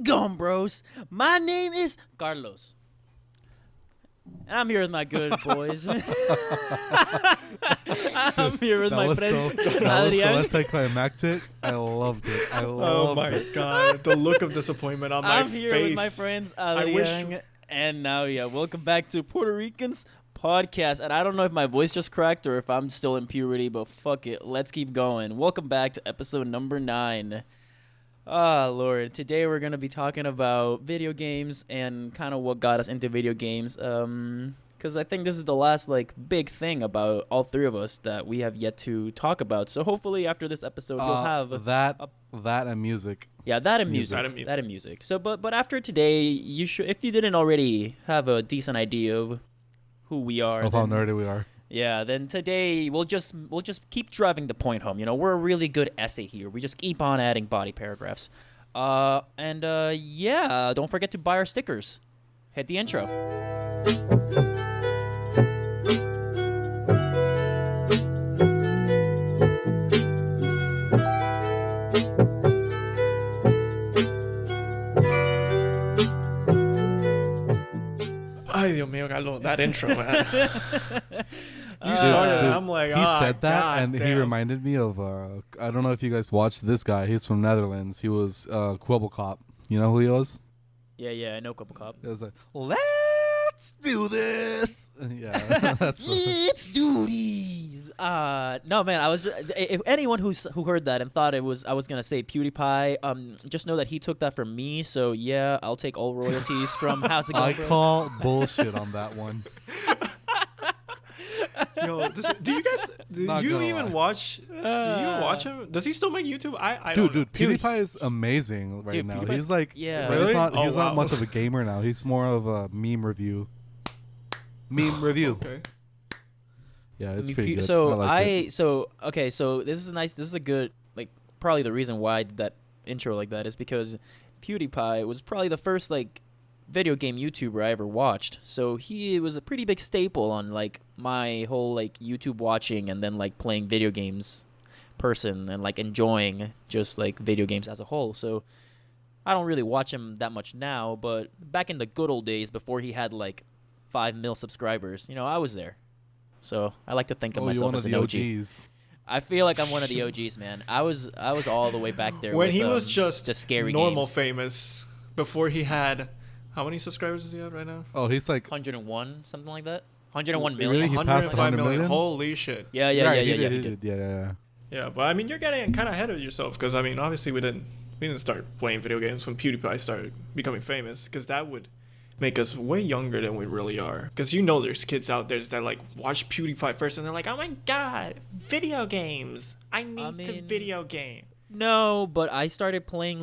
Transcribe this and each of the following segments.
going, bros? My name is Carlos. And I'm here with my good boys. I'm here with my friends. That was so anticlimactic. I loved it. Oh my god, the look of disappointment on my face. I'm here with my friends Adrian and Nadia. Welcome back to Puerto Ricans podcast. And I don't know if my voice just cracked or if I'm still in puberty, but fuck it. Let's keep going. Welcome back to episode number 9. Oh, Lord. Today we're going to be talking about video games and kind of what got us into video games. Because I think this is the last, big thing about all three of us that we have yet to talk about. So hopefully after this episode, you'll have... that and music. Yeah, that and music. So, but after today, you should, if you didn't already have a decent idea of who we are. Of how nerdy we are. Yeah, then today we'll just keep driving the point home. You know, we're a really good essay here. We just keep on adding body paragraphs. Don't forget to buy our stickers. Hit the intro. Ay, Dios mío, Carlos, that intro, man. You started it. I'm like, he said that, God and damn. he reminded me of, I don't know if you guys watched this guy. He's from Netherlands. He was Quibblecop. You know who he was? Yeah, I know Couple Cop. It was like, let's do this. Yeah, that's Let's do these. No, man. I was if anyone who heard that and thought I was gonna say PewDiePie, just know that he took that from me. So yeah, I'll take all royalties from How's It Going, I Bros? call bullshit on that one. Yo, do you guys? Do Not you gonna even lie. watch? Do you watch him? Does he still make YouTube? I Dude, don't know. PewDiePie is amazing right now. PewDiePie's- He's like, yeah. but Really? he's not wow. much of a gamer now. He's more of a meme review. Okay. Yeah, it's pretty good. So like it. So this is nice. This is a good probably the reason why I did that intro like that is because PewDiePie was probably the first video game YouTuber I ever watched. So he was a pretty big staple on my whole YouTube watching and then playing video games person and enjoying just video games as a whole. So I don't really watch him that much now, but back in the good old days before he had 5 mil subscribers, I was there. So I like to think of myself as an OG. OGs. I feel like I'm one of the OGs, man. I was all the way back there When with, he was just the scary normal games. famous, before he had, how many subscribers does he have right now? Oh, he's like 101, something like that. 101 Really? million. He passed 105 100 million? Holy shit. Yeah. Right, He he did. did. Yeah. Yeah, but I mean, you're getting kind of ahead of yourself because I mean, obviously we didn't start playing video games when PewDiePie started becoming famous because that would make us way younger than we really are. Because there's kids out there that watch PewDiePie first and they're like, oh my god, video games. I need to video game. No, but I started playing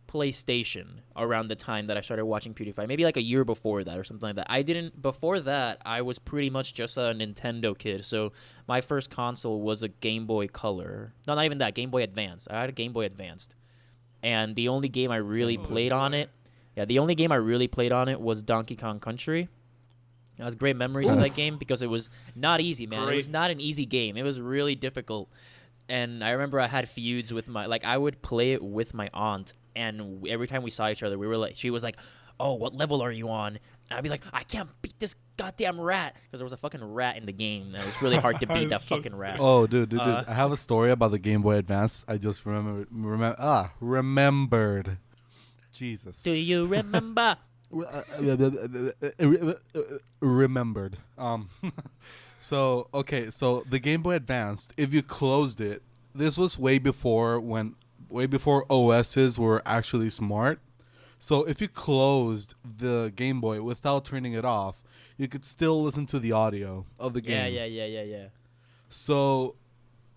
PlayStation around the time that I started watching PewDiePie. Maybe a year before that or something like that. Before that, I was pretty much just a Nintendo kid. So my first console was a Game Boy Color. No, not even that, Game Boy Advance. I had a Game Boy Advanced. And the only game I really played on it, was Donkey Kong Country. I had great memories of that game because it was not easy, man. It was not an easy game. It was really difficult. And I remember I had feuds with I would play it with my aunt. And every time we saw each other, she was like, oh, what level are you on? And I'd be like, I can't beat this goddamn rat. Because there was a fucking rat in the game. And it was really hard to beat that fucking rat. Oh, dude. I have a story about the Game Boy Advance. I just remembered. Jesus. Do you remember? Remembered. So the Game Boy Advance, if you closed it, this was way before OSs were actually smart. So if you closed the Game Boy without turning it off, you could still listen to the audio of the game. Yeah. So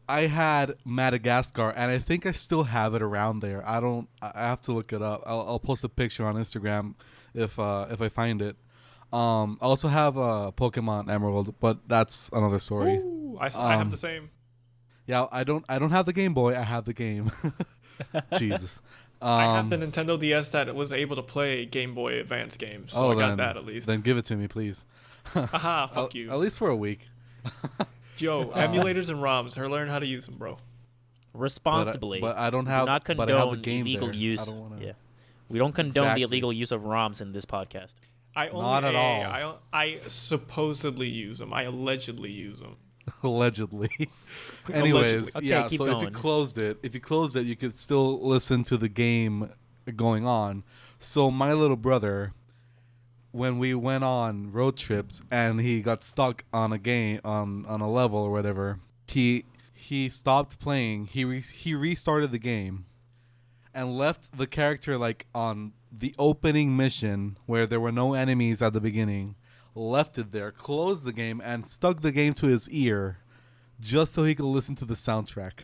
I had Madagascar, and I think I still have it around there. I have to look it up. I'll post a picture on Instagram if I find it. I also have Pokemon Emerald, but that's another story. Ooh, I have the same. Yeah, I don't have the Game Boy. I have the game. Jesus. I have the Nintendo DS that was able to play Game Boy Advance games, so I got that at least. Then give it to me, please. Haha, fuck you. At least for a week. Yo, emulators and ROMs. Learn how to use them, bro. Responsibly. But I don't have. Do not but I have the condone game illegal there. use. I don't wanna, Yeah. We don't condone Exactly. the illegal use of ROMs in this podcast. Not at all. I supposedly use them. I allegedly use them. Allegedly. Anyways, Okay, yeah. keep So going. if you closed it, you could still listen to the game going on. So my little brother, when we went on road trips and he got stuck on a game on a level or whatever, he stopped playing. He restarted the game and left the character like on the opening mission where there were no enemies at the beginning. Left it there, closed the game, and stuck the game to his ear just so he could listen to the soundtrack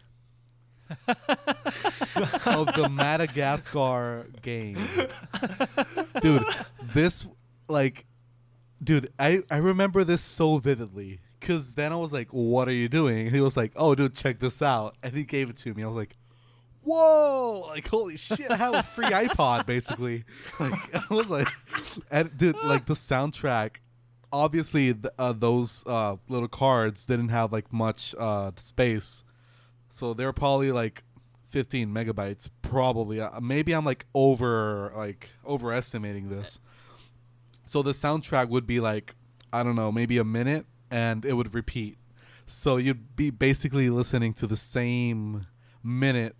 of the Madagascar game. Dude, I remember this so vividly because then I was like, what are you doing? And he was like, oh, dude, check this out. And he gave it to me. I was like, whoa, like, holy shit, I have a free iPod, basically. Like, I was like, and dude, like, the soundtrack, obviously, those little cards didn't have, like, much space. So they were probably, like, 15 megabytes, probably. Maybe I'm, like, overestimating this. So the soundtrack would be, like, I don't know, maybe a minute, and it would repeat. So you'd be basically listening to the same minute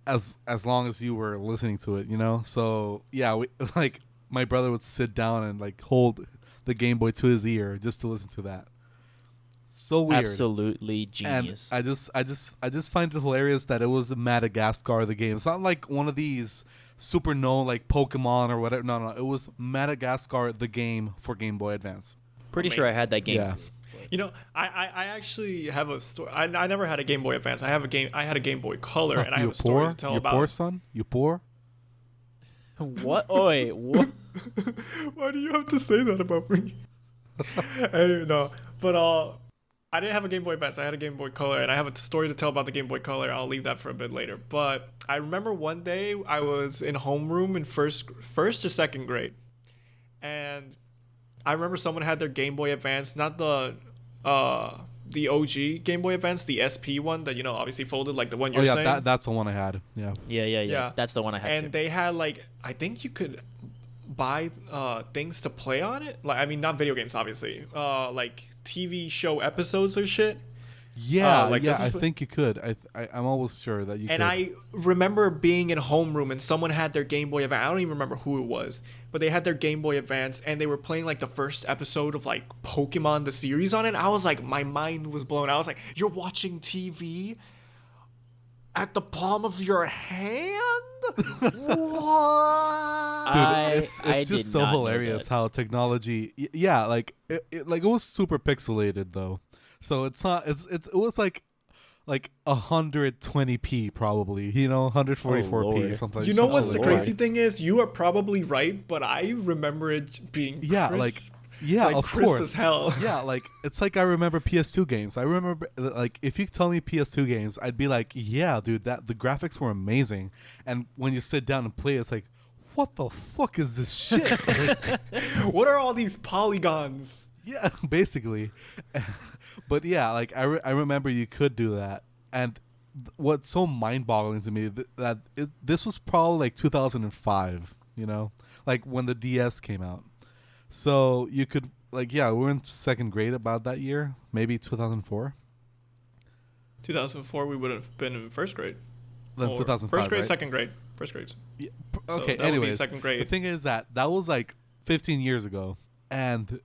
as long as you were listening to it, you know? So yeah, like my brother would sit down and like hold the Game Boy to his ear just to listen to that. So weird. Absolutely genius. And I just find it hilarious that it was Madagascar the game. It's not like one of these super known like Pokemon or whatever. No, it was Madagascar the game for Game Boy Advance. Pretty sure I had that game. Yeah. You know, I actually have a story. I never had a Game Boy Advance. I had a Game Boy Color, and I have a story to tell about. You poor son? You poor? What? Oi, what? Why do you have to say that about me? Anyway, no, but I didn't have a Game Boy Advance. I had a Game Boy Color, and I have a story to tell about the Game Boy Color. I'll leave that for a bit later. But I remember one day I was in homeroom in first or second grade, and I remember someone had their Game Boy Advance, not the OG Game Boy Advance, the SP one that, you know, obviously folded like the one you're saying. That's the one I had. Yeah. Yeah. That's the one I had and too. they had like, I think you could buy things to play on it. Like, I mean, not video games, obviously. Like TV show episodes or shit. Yeah, like I think you could. I'm almost sure that you could. And I remember being in homeroom and someone had their Game Boy Advance. I don't even remember who it was, but they had their Game Boy Advance and they were playing like the first episode of like Pokemon the series on it. I was like, my mind was blown. I was like, you're watching TV at the palm of your hand? What? Dude, it's just so hilarious how technology. Yeah, like it was super pixelated though. So it's not. It was like 120p probably. You know, 144p or something. You know what's the crazy thing is? You are probably right, but I remember it being crisp. Of crisp course. as hell. Yeah, like it's like I remember PS2 games. I remember like if you tell me PS2 games, I'd be like, yeah, dude, that the graphics were amazing. And when you sit down and play, it's like, what the fuck is this shit? What are all these polygons? Yeah, basically. But yeah, like I remember you could do that. And what's so mind-boggling to me this was probably like 2005, you know, like when the DS came out. So you could like, yeah, we were in second grade about that year, maybe 2004. 2004, we would have been in first grade. Then 2005, first grade, right? second grade, first grades. Yeah. So Okay. that would be Anyways, second grade. the thing is that was like 15 years ago, and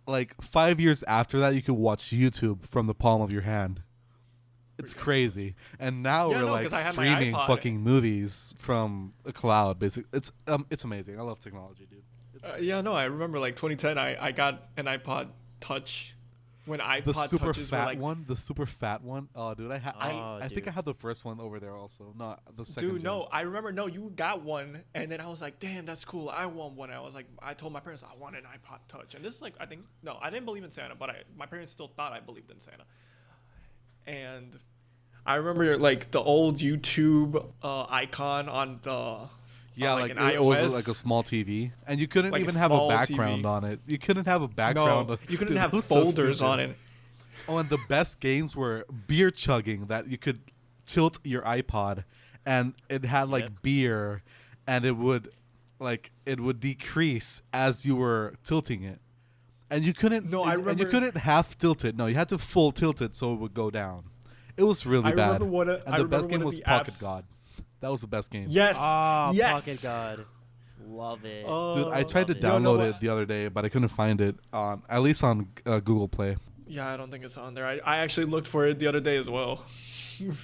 like 5 years after that, you could watch YouTube from the palm of your hand. It's crazy. And now we're like 'cause I had my streaming iPod. fucking movies from a cloud. Basically, it's amazing. I love technology, dude. I remember like 2010. I got an iPod Touch when iPod The super Touches fat were like, one. The super fat one. Oh, dude, I think dude. I had the first one over there also. Not the second. dude, gen. no, I remember. No, you got one, and then I was like, damn, that's cool. I want one. I was like, I told my parents I want an iPod Touch, and this is like, I didn't believe in Santa, but my parents still thought I believed in Santa, and I remember like the old YouTube icon on the. Yeah, like like an it was iOS. like a small TV, and you couldn't Like a even have a small background TV. on it. You couldn't have a background. No, you couldn't Dude, have that was so folders stupid. on it. Oh, and the best games were beer chugging that you could tilt your iPod, and it had like Yep. beer, and it would decrease as you were tilting it, and you couldn't. No, I and you remember- couldn't half tilt it. No, you had to full tilt it so it would go down. It was really I bad. remember And the best game was Pocket God. That was the best game. Yes. Ah, yes. Pocket God. Love it. Dude, I tried to Love it. Yo, know download what? it the other day, but I couldn't find it on at least on Google Play. Yeah, I don't think it's on there. I actually looked for it the other day as well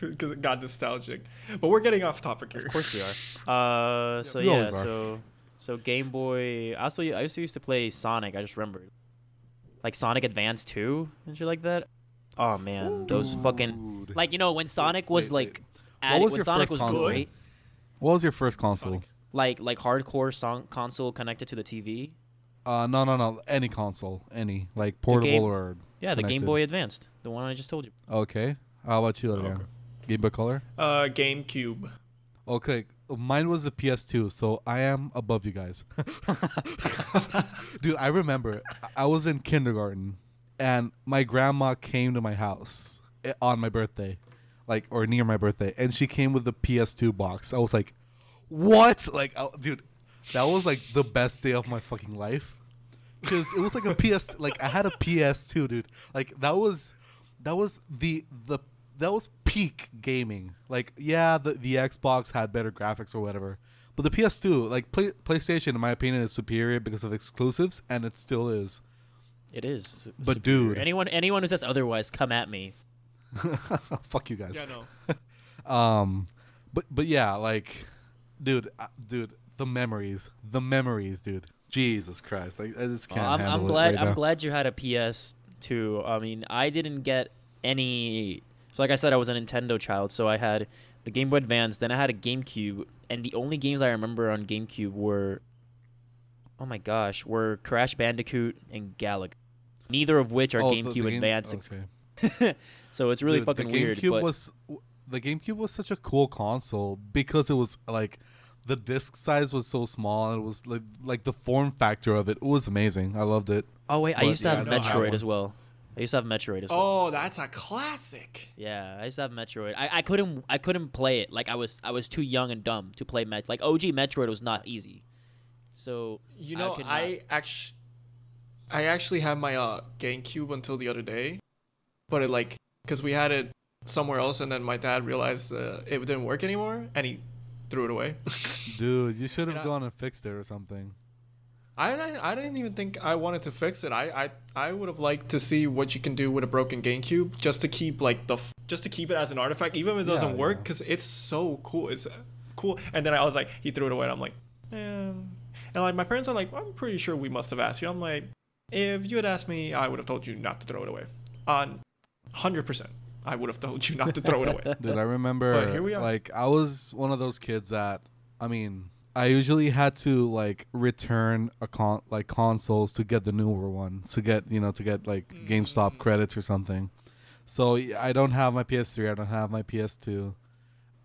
because it got nostalgic. But we're getting off topic here. Of course we are. So We yeah, always are. so Game Boy. I also used to play Sonic. I just remembered, like Sonic Advance 2 and shit like that. Oh man, those fucking Dude. like when Sonic was wait. like, What was when your Sonic first was console? great, What was your first console? Sonic. like hardcore console connected to the TV. No. Any console, any like portable game- or Yeah, the Game connected. Boy Advanced, the one I just told you. Okay. How about you, Adrian? Okay. Game Boy Color. GameCube. Okay, mine was the PS2, so I am above you guys. Dude, I remember I was in kindergarten, and my grandma came to my house on my birthday, or near my birthday, and she came with the PS2 box. I was like, "What?" Dude, that was like the best day of my fucking life, because it was like a PS. Like I had a PS2, dude. Like that was that was peak gaming. Like, yeah, the Xbox had better graphics or whatever, but the PS2, like PlayStation, in my opinion, is superior because of exclusives, and it still is. It is. But superior. dude, anyone who says otherwise, come at me. fuck you guys. Yeah, no. But yeah, like, dude, the memories, dude. Jesus Christ, I just can't I'm handle glad it right now. glad you had a PS2. I mean, I didn't get any. So like I said, I was a Nintendo child, so I had the Game Boy Advance, then I had a GameCube, and the only games I remember on GameCube were, oh my gosh, were Crash Bandicoot and Galaga. Neither of which are Oh, GameCube Advance. Okay. So it's really Dude, fucking weird. But The GameCube was such a cool console because it was like the disc size was so small, and it was like the form factor of it was amazing. I loved it. oh wait, I but used to yeah, have I know, I have Metroid one. as well. I used to have Metroid as well. Oh, that's a classic. Yeah, I used to have Metroid. I couldn't play it. Like I was too young and dumb to play Like OG Metroid was not easy. So You know, could not- I actually had my GameCube until the other day, but it because we had it somewhere else, and then my dad realized it didn't work anymore, and he threw it away. Dude, you should have And I- gone and fixed it or something. I didn't even think I wanted to fix it. I would have liked to see what you can do with a broken GameCube, just to keep just to keep it as an artifact, even if it doesn't Yeah, work, yeah. because it's so cool. It's cool. And then I was like, he threw it away, and I'm like, and like my parents are like, well, I'm pretty sure we must have asked you. I'm like, if you had asked me, I would have told you not to throw it away. 100%, I would have told you not to throw it away. Dude, I remember. But here we are. Like, I was one of those kids that, I mean, I usually had to like return consoles to get the newer one, to get like GameStop credits or something. So I don't have my PS3, I don't have my PS2,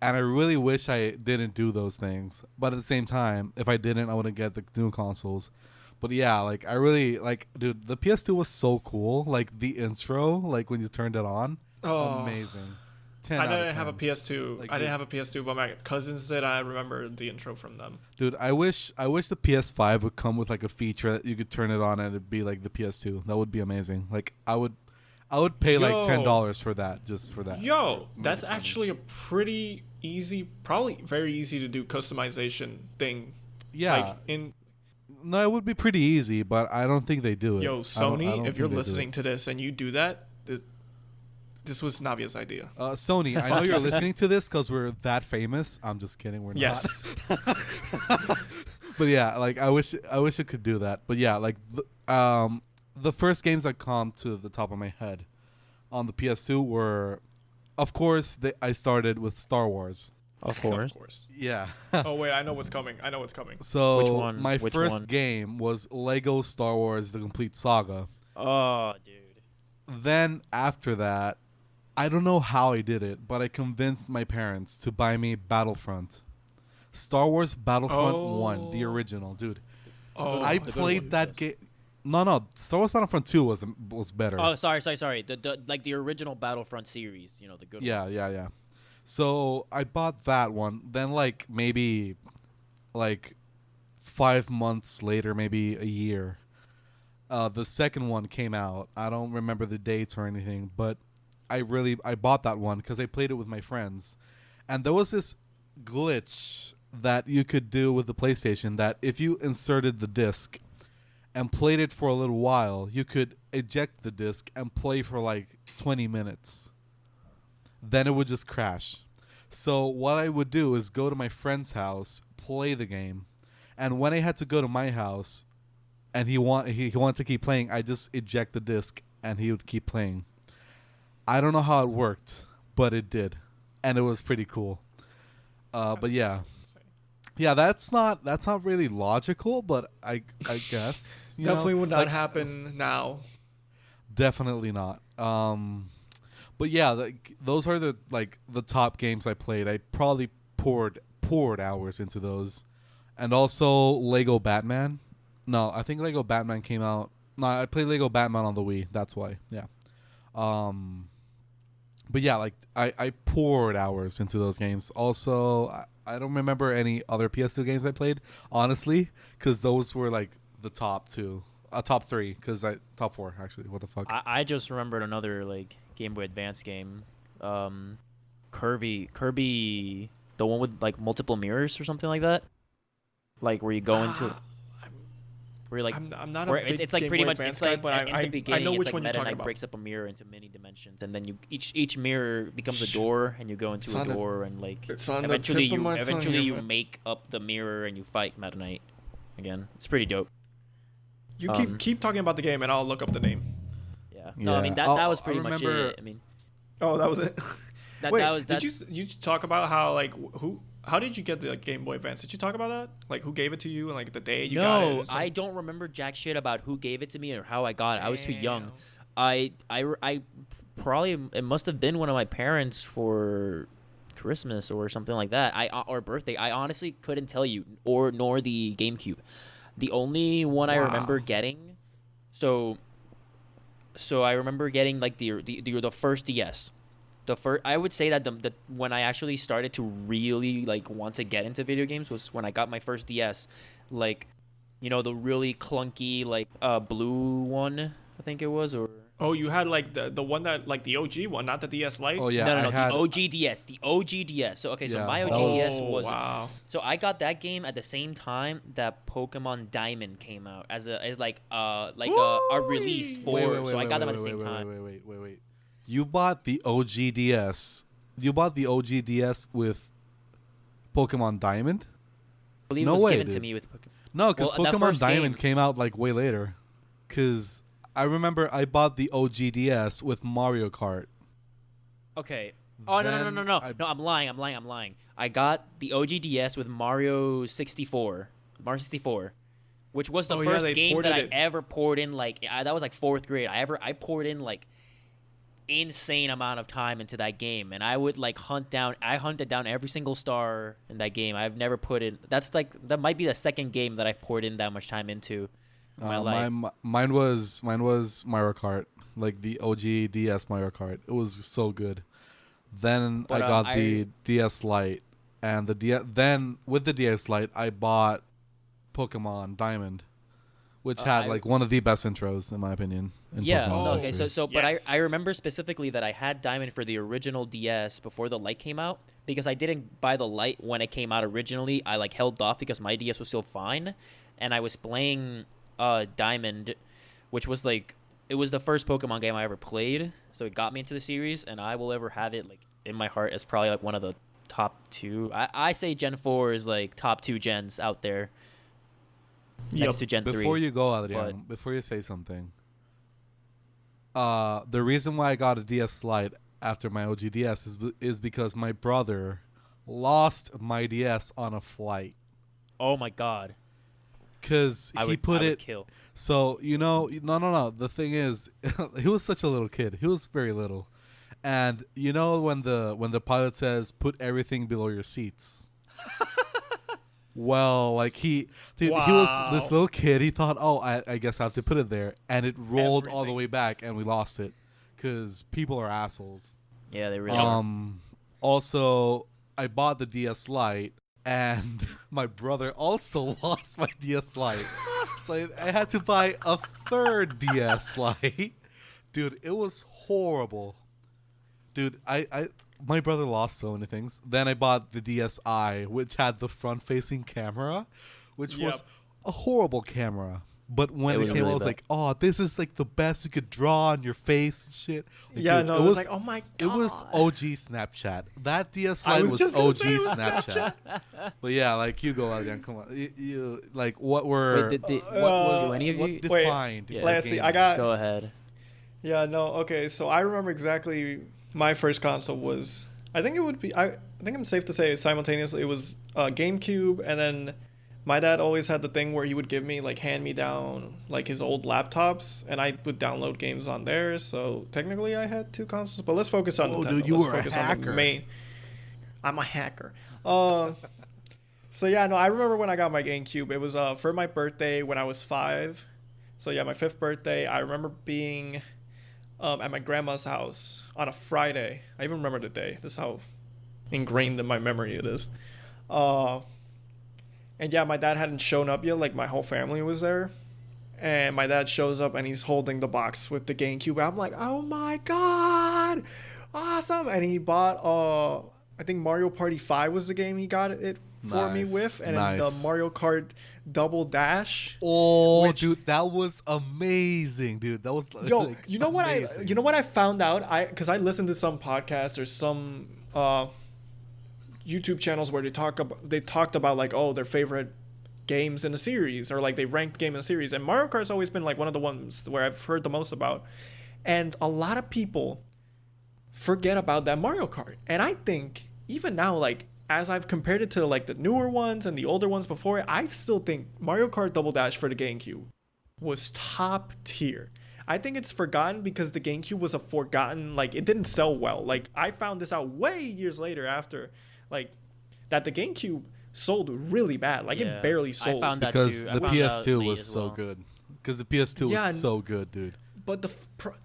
and I really wish I didn't do those things. But at the same time, if I didn't, I wouldn't get the new consoles. But yeah, like I really dude, the PS2 was so cool. Like the intro, like when you turned it on, Oh. amazing. 10 I out of didn't have a 10. PS2. Like, I didn't dude. have a PS2, but my cousins did. I remember the intro from them. Dude, I wish the PS5 would come with like a feature that you could turn it on and it'd be like the PS2. That would be amazing. Like I would pay like Yo. $10 for that, just for that. Yo, that's actually a pretty easy, probably very easy to do customization thing. Yeah. Like No, it would be pretty easy, but I don't think they do it. yo, I don't Sony, if think you're they do listening it. to this and you do that, this was Navia's idea. Sony, I know you're listening to this because we're that famous. I'm just kidding. We're not. Yes. But yeah, like I wish it could do that. But yeah, like the first games that come to the top of my head on the PS2 were, of course, I started with Star Wars. of course. Of course. Yeah. Oh wait, I know what's coming. I know what's coming. So Which one? my Which first one? game was Lego Star Wars: The Complete Saga. Oh, dude. Then after that, I don't know how I did it, but I convinced my parents to buy me Battlefront. Star Wars Battlefront 1, the Oh. original, dude. Oh, I the good played one, that yes. game. No, Star Wars Battlefront 2 was better. Oh, sorry. The original Battlefront series, the good one. Yeah. So I bought that one. Then like maybe like 5 months later, maybe a year. The second one came out. I don't remember the dates or anything, but I bought that one because I played it with my friends, and there was this glitch that you could do with the PlayStation that if you inserted the disc and played it for a little while, you could eject the disc and play for like 20 minutes. Then it would just crash. So what I would do is go to my friend's house, play the game, and when I had to go to my house and he wanted to keep playing, I just eject the disc and he would keep playing. I don't know how it worked, but it did, and it was pretty cool. But yeah. Yeah, that's not really logical, but I guess Definitely would not like, happen now. Definitely not. But yeah, those are the top games I played. I probably poured hours into those, and also Lego Batman. No, I think Lego Batman came out. No, I played Lego Batman on the Wii. That's why. Yeah. But yeah, like I poured hours into those games. Also, I don't remember any other PS2 games I played, honestly, because those were like the top two, top three, top four actually. What the fuck? I just remembered another like Game Boy Advance game, Kirby, the one with like multiple mirrors or something like that, like where you go into. Where you're like, I'm not a where big it's like Game pretty Boy much Advance it's like guy, but in the beginning I know it's which like one you're Meta talking Knight about. breaks up a mirror into many dimensions, and then you each mirror becomes a door, and you go into a door, and like it's on eventually the tip of my tongue here, you man. make up the mirror and you fight Meta Knight again. It's pretty dope. You keep talking about the game, and I'll look up the name. Yeah. No, I mean that was pretty much it. I mean, Oh, that was it. that Wait, was did you talk about how like how did you get the Game Boy Advance? Did you talk about that? Like who gave it to you and like the day you got it? No, I don't remember jack shit about who gave it to me or how I got it. I was too young. Damn. I probably, it must have been one of my parents for Christmas or something like that. Or birthday. I honestly couldn't tell you, nor the GameCube. The only one I remember getting, so I remember getting like the first DS. I would say that the when I actually started to really like want to get into video games was when I got my first DS, like, the really clunky like blue one, I think it was, or Oh, you had like the one that like the OG one, not the DS Lite. Oh yeah, no, the OG DS, the OG DS. So okay, so Yeah, my that OG was- DS was wow. so I got that game at the same time that Pokemon Diamond came out as like a release for. So I got them at the same time. Wait. You bought the OG DS. You bought the OG DS with Pokemon Diamond? I believe No it was way, given to dude. me with No, because Well, that Pokemon first Diamond game- came out like way later. Because I remember I bought the OG DS with Mario Kart. Okay. Oh no. Then No, I'm lying. I got the OG DS with Mario 64, which was the Oh, yeah, first they game that ported I it. ever poured in. Like that was like fourth grade. I poured in like insane amount of time into that game, and I would like hunted down every single star in that game. I've never put in. That might be the second game that I poured in that much time into in my life. Mine was Mario Kart, like the OG DS Mario Kart. It was so good. Then But, I got the DS Lite, and then with the DS Lite I bought Pokemon Diamond, which had like one of the best intros in my opinion. In Yeah. Pokemon No, okay. history. But Yes. I remember specifically that I had Diamond for the original DS before the Lite came out, because I didn't buy the Lite when it came out originally. I like held off because my DS was still fine, and I was playing Diamond, which was like, it was the first Pokemon game I ever played, so it got me into the series, and I will ever have it like in my heart as probably like one of the top two. I say Gen 4 is like top two gens out there next to Gen 3. Before you go, Adrian, before you say something, the reason why I got a DS Lite after my OG DS is because my brother lost my DS on a flight. Oh my god. Because he put it. Kill. So no. The thing is, he was such a little kid. He was very little, and when the pilot says put everything below your seats. Well, like he was this little kid. He thought, oh, I guess I have to put it there, and it rolled all the way back, and we lost it because people are assholes. Yeah, they really are. Also, I bought the DS Lite and my brother also lost my DS Lite. So I had to buy a third DS Lite. Dude, it was horrible. Dude, my brother lost so many things. Then I bought the DSi, which had the front-facing camera, which was a horrible camera. But when it came, really I was bad. like, "Oh, this is like the best you could draw on your face and shit." Like, Yeah, dude, no, it was like, oh my it was God. OG Snapchat. That DS I Lite was was just gonna OG say it was Snapchat. But yeah, like you go again. Come on, you like what were Wait, did what was do any of what you- Wait, defined? Yeah. the let's see, game? I got- Go ahead. Yeah, no, okay. So I remember exactly my first console was. I think it would be. I think I'm safe to say simultaneously it was GameCube, and then my dad always had the thing where he would give me like hand me down like his old laptops, and I would download games on there. So technically, I had two consoles. But let's focus on Whoa, Nintendo. dude, you let's were a focus on hacker. the main. I'm a hacker. So yeah, no, I remember when I got my GameCube. It was for my birthday when I was 5. So yeah, my 5th birthday. I remember being at my grandma's house on a Friday. I even remember the day. This is how ingrained in my memory it is. And yeah, my dad hadn't shown up yet. Like my whole family was there, and my dad shows up and he's holding the box with the GameCube. I'm like, oh my god, awesome! And he bought I think Mario Party 5 was the game he got it for me Nice, with, and then nice. the Mario Kart Double Dash. Oh, Which- dude, that was amazing, dude. That was Yo, like, you know what amazing. you know what I found out? Because I listened to some podcasts or some YouTube channels where they talked about like, oh, their favorite games in a series, or like they ranked game in a series, and Mario Kart's always been like one of the ones where I've heard the most about, and a lot of people forget about that Mario Kart. And I think even now, like as I've compared it to like the newer ones and the older ones before it, I still think Mario Kart Double Dash for the GameCube was top tier. I think it's forgotten because the GameCube was a forgotten, like it didn't sell well. Like I found this out way years later after, like that the GameCube sold really bad. Like Yeah, it barely I sold. found that Because too. I the found out PS2 late was as so well. good. Because the PS2 Yeah, was so good, dude. But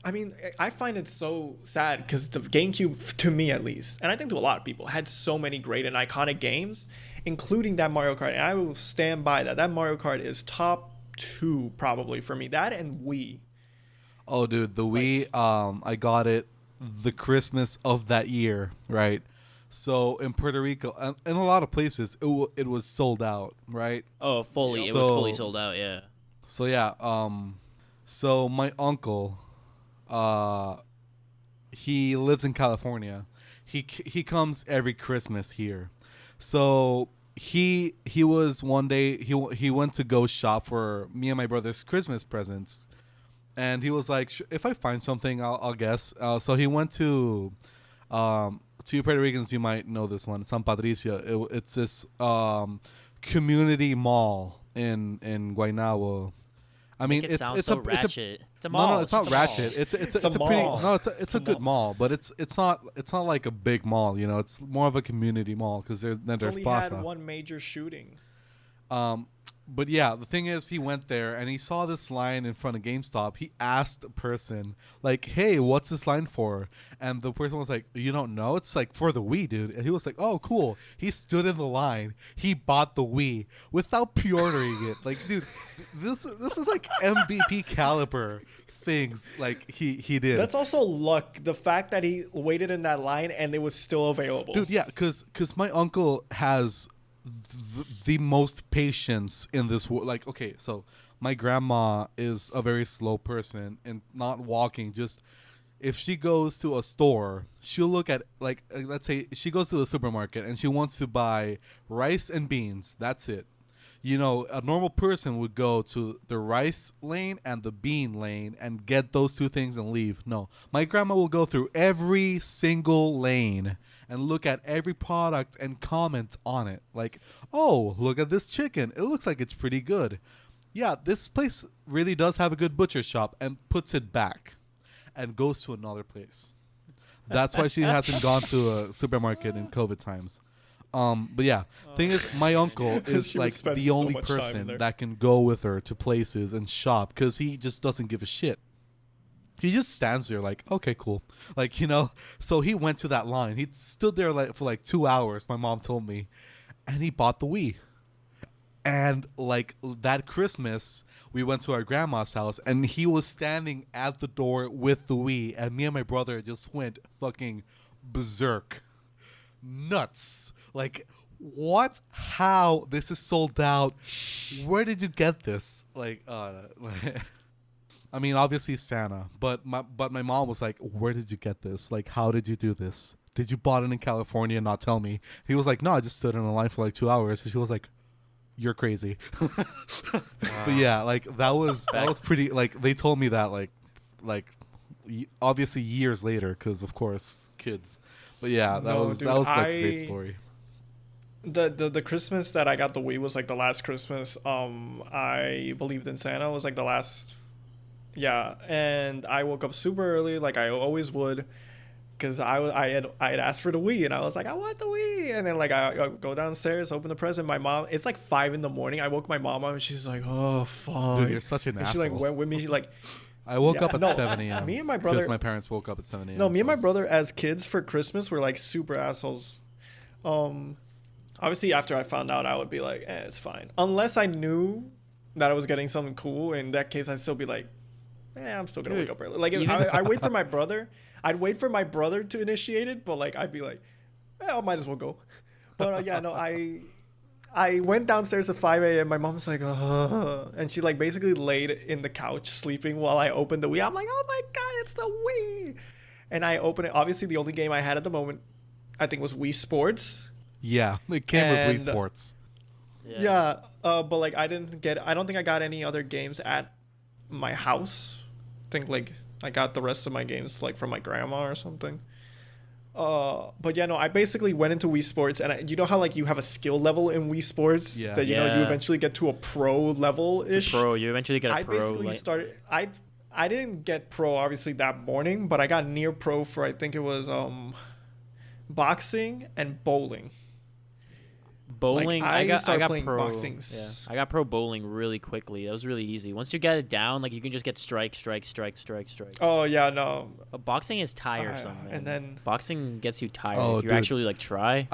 I mean, I find it so sad because the GameCube, to me at least, and I think to a lot of people, had so many great and iconic games, including that Mario Kart. And I will stand by that. That Mario Kart is top 2 probably for me. That and Wii. Oh, dude, the Wii, I got it the Christmas of that year, right? So in Puerto Rico, and in a lot of places, it was sold out, right? Oh, fully. It was So- fully sold out. Yeah. So yeah, so my uncle, he lives in California. He comes every Christmas here. So he was one day he went to go shop for me and my brother's Christmas presents, and he was like, if I find something, I'll guess. So he went to you Puerto Ricans, you might know this one, San Patricio. It's this community mall in Guaynabo. I mean, Make it it's sound it's so a ratchet. It's a mall. no, it's not just a mall. ratchet. It's It's a a pretty mall. no, it's a good mall. mall, but it's not like a big mall. You know, it's more of a community mall because there's It's there's only plaza. had one major shooting. But yeah, the thing is, he went there and he saw this line in front of GameStop. He asked the person, like, "Hey, what's this line for?" And the person was like, "You don't know? It's like for the Wii, dude." And he was like, "Oh, cool." He stood in the line. He bought the Wii without pre-ordering it. Like, dude, this is like MVP caliber things. Like he did. That's also luck. The fact that he waited in that line and it was still available. Dude, yeah, because my uncle has the most patience in this world. Like, okay, so my grandma is a very slow person and not walking. Just if she goes to a store, she'll look at like let's say she goes to the supermarket and she wants to buy rice and beans. That's it. You know, a normal person would go to the rice lane and the bean lane and get those two things and leave. No, my grandma will go through every single lane and look at every product and comment on it. Like, oh, look at this chicken. It looks like it's pretty good. Yeah, this place really does have a good butcher shop, and puts it back and goes to another place. That's why she hasn't gone to a supermarket in COVID times. But yeah, thing is, my uncle is She would like spend the so only much time in person there. that can go with her to places and shop because he just doesn't give a shit. He just stands there like, okay, cool. Like, you know, so he went to that line. He stood there like for like 2 hours, my mom told me. and he bought the Wii. And like that Christmas, we went to our grandma's house, and he was standing at the door with the Wii, and me and my brother just went fucking berserk, nuts. Like, what? How? This is sold out. Where did you get this? Like, I mean, obviously Santa, but my mom was like, "Where did you get this? Like, how did you do this? Did you bought it in California and not tell me?" He was like, "No, I just stood in a line for like 2 hours." And she was like, "You're crazy." But yeah, like that was pretty. Like they told me that obviously years later, because of course kids. But yeah, that was like a great story. The Christmas that I got the Wii was like the last Christmas. I believed in Santa. It was like the last. Yeah, and I woke up super early, like I always would, because I had asked for the Wii, and I was like, I want the Wii, and then like I go downstairs, open the present. My mom, it's like 5 a.m. I woke my mom up, and she's like, "Oh, fuck." Dude, you're such an asshole. She like went with me. She like. I woke up at 7 a.m. Me and my brother. Because my parents woke up at 7 a.m. No, me and my brother as kids for Christmas were like super assholes. Obviously after I found out, I would be like, it's fine. Unless I knew that I was getting something cool. In that case, I'd still be like, I'm still gonna wake up early. Like I wait for my brother. I'd wait for my brother to initiate it, but like I'd be like, I might as well go. But yeah, no, I went downstairs at 5 a.m. My mom's like, and she like basically laid in the couch sleeping while I opened the Wii. I'm like, oh my god, it's the Wii! And I opened it. Obviously, the only game I had at the moment, I think, was Wii Sports. Yeah, it came with Wii Sports. Yeah, but like I don't think I got any other games at my house. I think like I got the rest of my games like from my grandma or something. But yeah, no, I basically went into Wii Sports, and you know how like you have a skill level in Wii Sports that you know you eventually get to a pro level ish. You eventually get a pro. I basically started. I didn't get pro obviously that morning, but I got near pro for I think it was boxing and bowling. Bowling, like, I got playing pro. Boxing. Yeah, I got pro bowling really quickly. That was really easy. Once you get it down, like you can just get strike. Oh yeah, no. Boxing is tiresome, man. And then boxing gets you tired if you actually like try.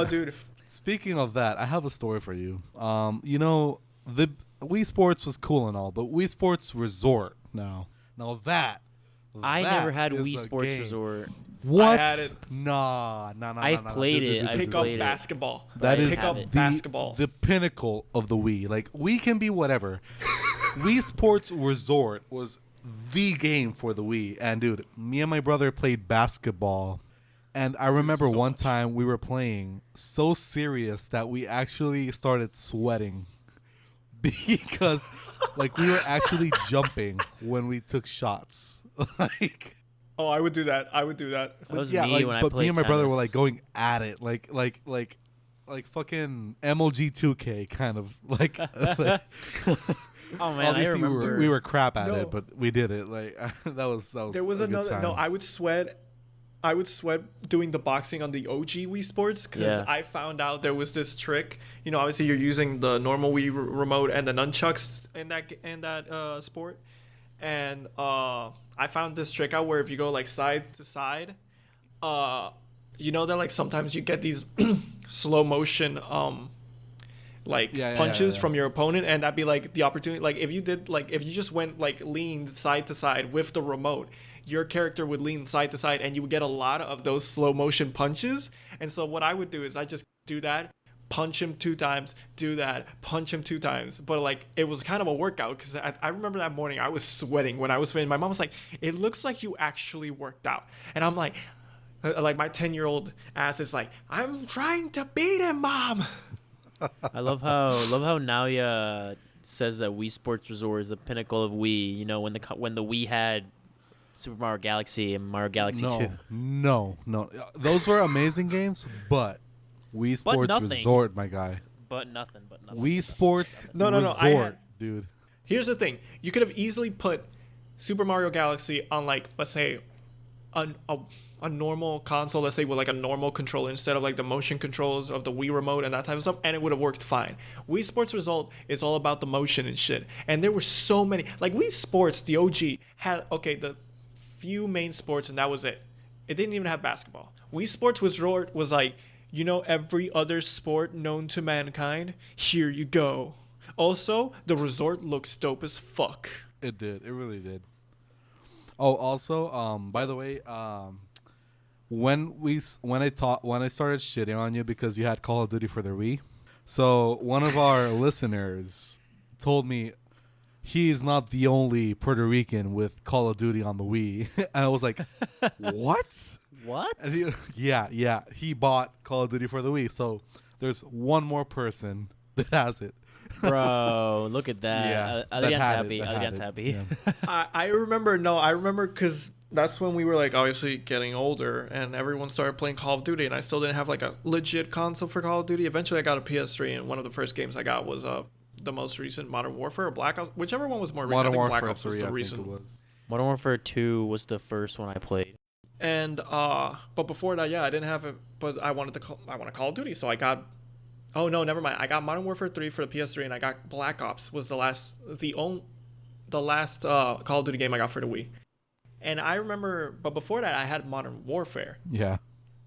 Dude. Speaking of that, I have a story for you. You know, the Wii Sports was cool and all, but Wii Sports Resort now I never had Wii Sports game. Resort. What? I had it. Nah. I've played it. Pick up basketball. That is pick up basketball. The pinnacle of the Wii. Like, Wii can be whatever. Wii Sports Resort was the game for the Wii. And, dude, me and my brother played basketball. And I remember one time we were playing so serious that we actually started sweating. Because, like, we were actually jumping when we took shots. Like... Oh, I would do that. That was yeah, me like, when I but played me and my brother tennis. were like going at it, like fucking MLG 2K kind of like. Oh man, I Obviously, remember we were crap at it, but we did it. Like that was. There was a good another. time. No, I would sweat doing the boxing on the OG Wii Sports because I found out there was this trick. You know, obviously you're using the normal Wii remote and the nunchucks in that sport, and I found this trick out where if you go like side to side, you know that like sometimes you get these slow motion punches from your opponent, and that'd be like the opportunity. Like if you just went like leaned side to side with the remote, your character would lean side to side, and you would get a lot of those slow motion punches. And so what I would do is I just do that. Punch him 2 times, do that, punch him 2 times. But like it was kind of a workout because I remember that morning I was sweating when I was finishing. My mom was like, "It looks like you actually worked out," and I'm like my 10-year-old ass is like, "I'm trying to beat him, Mom." I love how Naoya says that Wii Sports Resort is the pinnacle of Wii. You know, when the Wii had Super Mario Galaxy and Mario Galaxy 2. No, those were amazing games, but Wii Sports Resort, my guy. But nothing. Wii Sports Resort, dude. Here's the thing: you could have easily put Super Mario Galaxy on like, let's say, a normal console, let's say with like a normal controller instead of like the motion controls of the Wii remote and that type of stuff, and it would have worked fine. Wii Sports Result is all about the motion and shit, and there were so many. Like Wii Sports, the OG had the few main sports, and that was it. It didn't even have basketball. Wii Sports Resort was like You know every other sport known to mankind? Here you go. Also, the resort looks dope as fuck. It did. It really did. Oh, also, by the way, when I started shitting on you because you had Call of Duty for the Wii, so one of our listeners told me he's not the only Puerto Rican with Call of Duty on the Wii, and I was like, what? What? And he bought Call of Duty for the Wii, so there's one more person that has it. Bro, look at that. Yeah, Adrian's that had happy. it, that had Adrian's it, happy. yeah. I remember because that's when we were like obviously getting older and everyone started playing Call of Duty and I still didn't have like a legit console for Call of Duty. Eventually I got a PS3 and one of the first games I got was the most recent Modern Warfare or Black Ops, whichever one was more recent. Modern I think Warfare Black Ops 3, was the I recent. think it was. Modern Warfare 2 was the first one I played. And but before that, yeah, I didn't have it, but I wanted Call of Duty, so I got. Oh no, never mind. I got Modern Warfare 3 for the PS3, and I got Black Ops was the last Call of Duty game I got for the Wii. And I remember, but before that, I had Modern Warfare. Yeah.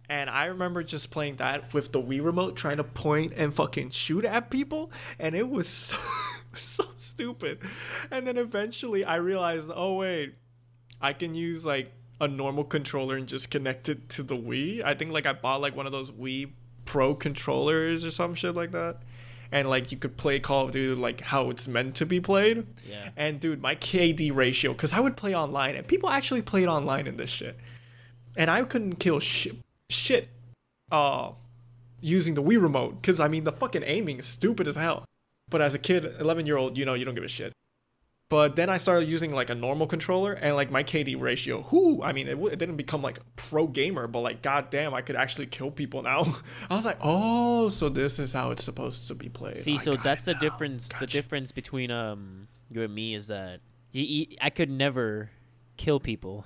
And I remember just playing that with the Wii remote, trying to point and fucking shoot at people, and it was so stupid. And then eventually, I realized, oh wait, I can use like a normal controller and just connect it to the Wii. I think like I bought like one of those Wii Pro controllers or some shit like that, and like you could play Call of Duty like how it's meant to be played. Yeah. And dude, my KD ratio, because I would play online and people actually played online in this shit, and I couldn't kill shit using the Wii remote, because I mean the fucking aiming is stupid as hell. But as a kid, 11-year-old, you know, you don't give a shit. But then I started using like a normal controller, and like my KD ratio, I mean, it didn't become like a pro gamer, but like goddamn, I could actually kill people now. I was like, oh, so this is how it's supposed to be played. See, so that's the difference. Gotcha. The difference between you and me is that I could never kill people.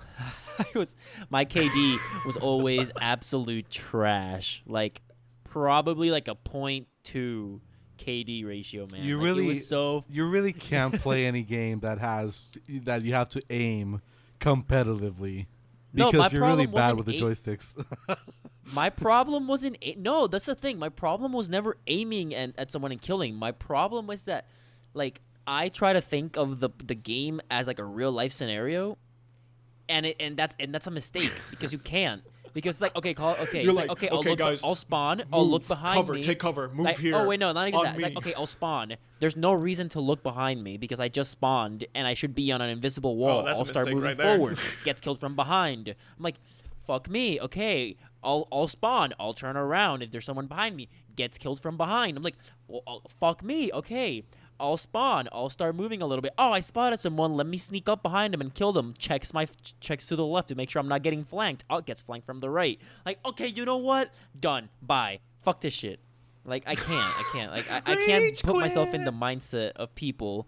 My KD was always absolute trash. Like probably like a 0.2 KD ratio, man. You really can't play any game that you have to aim competitively because you're really bad with the joysticks. My problem wasn't no, that's the thing. My problem was never aiming at someone and killing. My problem was that like I try to think of the game as like a real life scenario, and that's a mistake because you can't. Because it's like, okay, You're like, okay, guys, I'll spawn, I'll look behind me. Take cover, move like, here. Oh, wait, no, not even that. Me. It's like, okay, I'll spawn. There's no reason to look behind me because I just spawned and I should be on an invisible wall. That's I'll start moving right forward. Gets killed from behind. I'm like, fuck me. Okay, I'll spawn. I'll turn around if there's someone behind me. Gets killed from behind. I'm like, well, fuck me. Okay. I'll spawn. I'll start moving a little bit. Oh, I spotted someone. Let me sneak up behind him and kill them. Checks to the left to make sure I'm not getting flanked. Oh, gets flanked from the right. Like, okay, you know what? Done. Bye. Fuck this shit. Like, I can't. Like, I can't put myself in the mindset of people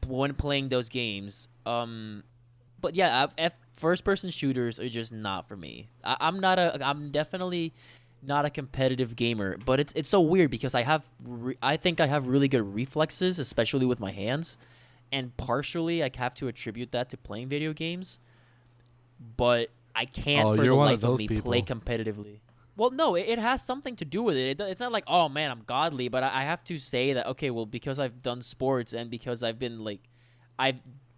when playing those games. But yeah, first-person shooters are just not for me. I'm definitely not a competitive gamer, but it's so weird because I think I have really good reflexes, especially with my hands, and partially I have to attribute that to playing video games, but I can't for the life of me play competitively. Well, no, it has something to do with it. It's not like, oh man, I'm godly, but I have to say that, okay, well, because I've done sports and because I've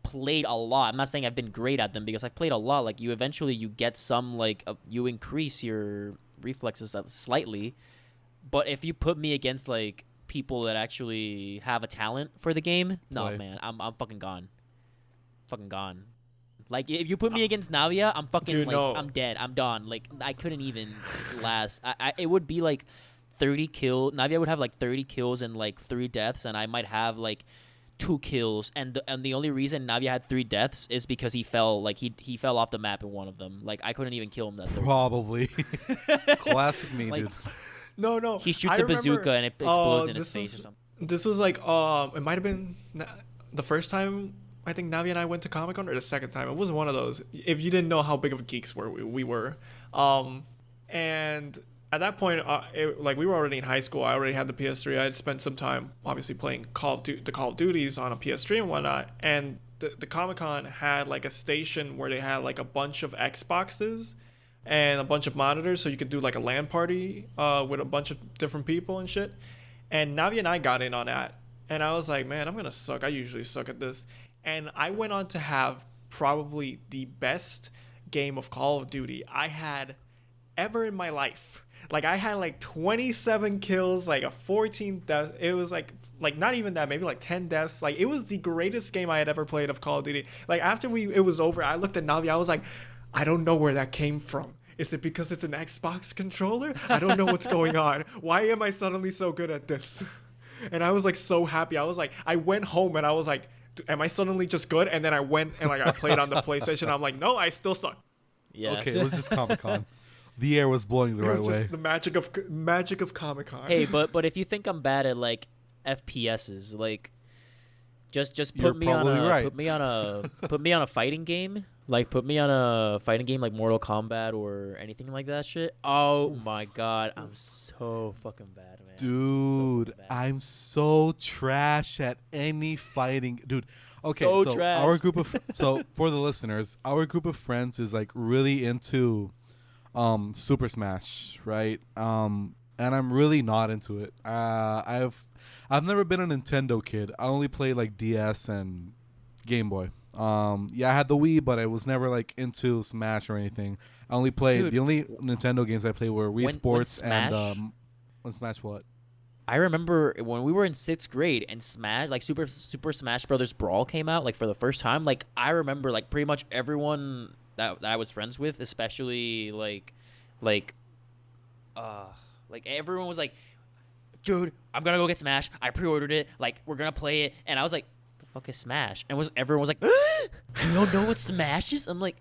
played a lot. I'm not saying I've been great at them because I've played a lot. Like you get some you increase your reflexes slightly, but if you put me against like people that actually have a talent for the game, no man, I'm fucking gone. Like if you put me against Navia, I'm fucking I'm dead. I'm done. Like I couldn't even last. It would be like 30 kills. Navia would have like 30 kills and like 3 deaths, and I might have like 2 kills, and the only reason Navia had 3 deaths is because he fell he fell off the map in one of them. Like I couldn't even kill him that probably. Classic me, dude. No. He shoots a bazooka and it explodes in his face or something. This was like it might have been the first time I think Navi and I went to Comic-Con, or the second time. It was one of those. If you didn't know how big of geeks we were, and at that point, we were already in high school. I already had the PS3. I had spent some time, obviously, playing the Call of Duties on a PS3 and whatnot. And the Comic-Con had like a station where they had like a bunch of Xboxes, and a bunch of monitors, so you could do like a LAN party with a bunch of different people and shit. And Navi and I got in on that, and I was like, man, I'm gonna suck. I usually suck at this, and I went on to have probably the best game of Call of Duty I had ever in my life. Like I had like 27 kills, like a 14 death. It was like not even that, maybe like 10 deaths. Like it was the greatest game I had ever played of Call of Duty. Like after it was over, I looked at Navi. I was like, I don't know where that came from. Is it because it's an Xbox controller? I don't know what's going on. Why am I suddenly so good at this? And I was like so happy. I was like, I went home and I was like, am I suddenly just good? And then I went and like I played on the PlayStation. I'm like, no, I still suck. Yeah. Okay, it was just Comic-Con. The air was blowing the right way. Just the magic of Comic-Con. Hey, but if you think I'm bad at like FPSs, like just You're put me on probably a right. put me on a fighting game. Like put me on a fighting game like Mortal Kombat or anything like that shit. Oh my god, I'm so fucking bad, man. Dude, I'm so trash at any fighting. Dude, okay, So so trash. our group of so for the listeners, our group of friends is like really into Super Smash, right? And I'm really not into it. I've never been a Nintendo kid. I only played like DS and Game Boy. Yeah, I had the Wii, but I was never like into Smash or anything. I only played Dude, the only Nintendo games I played were Wii when Sports Smash- and when Smash what? I remember when we were in 6th grade and Smash, like Super Smash Brothers Brawl came out, like for the first time. Like I remember, like pretty much everyone that I was friends with, especially like everyone was like, "Dude, I'm gonna go get Smash. I pre-ordered it. Like we're gonna play it." And I was like, "The fuck is Smash?" And everyone was like, "You don't know what Smash is?" I'm like,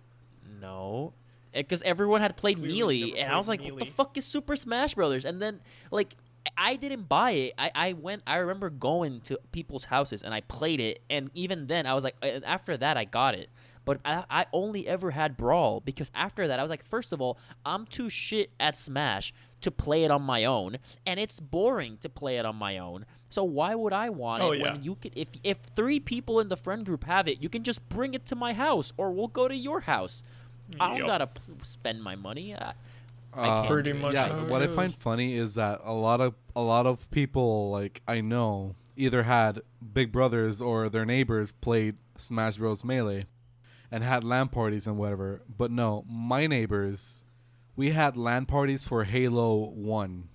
"No." Because everyone had played Clearly Melee, never and I was like, played "What the Melee. fuck is Super Smash Brothers?" And then like I didn't buy it. I remember going to people's houses and I played it, and even then I was like, after that I got it. But I only ever had Brawl because after that I was like, first of all, I'm too shit at Smash to play it on my own, and it's boring to play it on my own. So why would I want it when you could? If 3 people in the friend group have it, you can just bring it to my house, or we'll go to your house. I don't Yup. gotta spend my money. I can't Pretty do it. much Yeah, how it what I is. find funny is that a lot of people like I know either had big brothers or their neighbors played Smash Bros. Melee and had LAN parties and whatever. But no, my neighbors, we had LAN parties for Halo 1.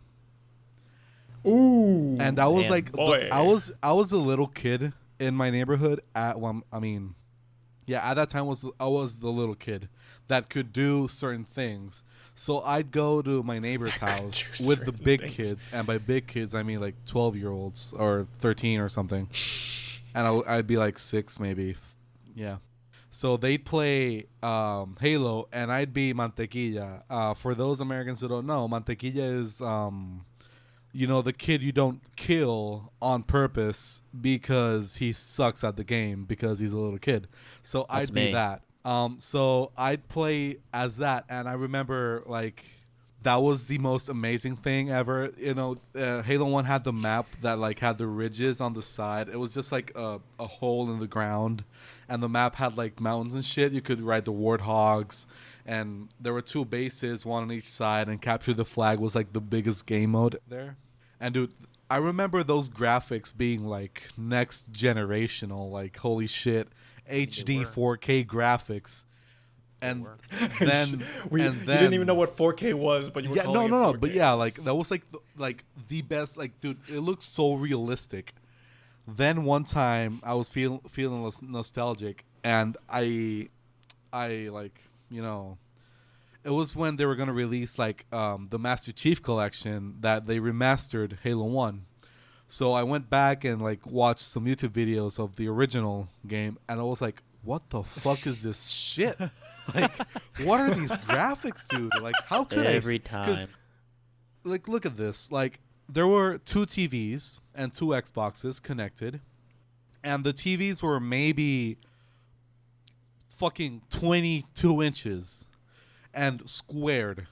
Ooh. And I was Damn, like boy. I was a little kid in my neighborhood at at that time I was the little kid that could do certain things. So I'd go to my neighbor's house do with the certain big things. kids, and by big kids I mean like 12-year-olds or 13 or something. And I'd be like 6 maybe. Yeah. So they'd play Halo, and I'd be Mantequilla. For those Americans who don't know, Mantequilla is the kid you don't kill on purpose because he sucks at the game because he's a little kid. So That's I'd be me. that. So I'd play as that, and I remember like that was the most amazing thing ever. Halo 1 had the map that like had the ridges on the side. It was just like a hole in the ground, and the map had like mountains and shit. You could ride the warthogs, and there were 2 bases, one on each side, and capture the flag was like the biggest game mode there. And dude, I remember those graphics being like next generational, like holy shit, HD 4K graphics. And then you didn't even know what 4K was, but you were calling it 4K. but yeah, like that was like the best. Like, dude, it looks so realistic. Then one time I was feeling nostalgic, and I like it was when they were gonna release like the Master Chief Collection that they remastered Halo 1. So I went back and like watched some YouTube videos of the original game, and I was like, what the fuck is this shit? Like, what are these graphics, dude? Like, how could Every I? 'Cause, time. like, look at this. Like, there were 2 TVs and 2 Xboxes connected, and the TVs were maybe fucking 22 inches and squared,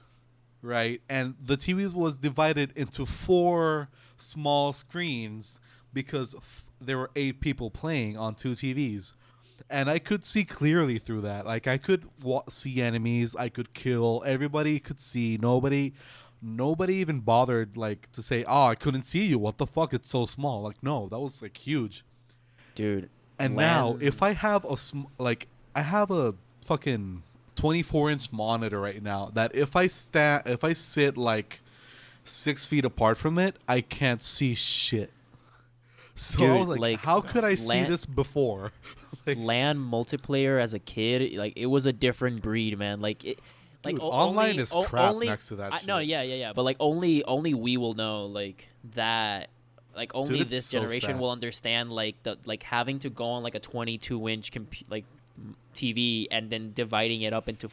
right? And the TV was divided into 4 small screens because there were 8 people playing on 2 TVs. And I could see clearly through that. Like I could see enemies, I could kill, everybody could see. Nobody even bothered like to say, "Oh, I couldn't see you. What the fuck? It's so small." Like no, that was like huge. Dude. And now if I have I have a fucking 24-inch monitor right now that if I sit like 6 feet apart from it, I can't see shit. So Dude, I was like, how could I see LAN this before? LAN multiplayer as a kid, like it was a different breed, man. Like it, like dude, online is crap only, next to that shit. No, yeah. But like only we will know like that. Like only Dude, this so generation sad. will understand like the like having to go on like a 22-inch TV and then dividing it up into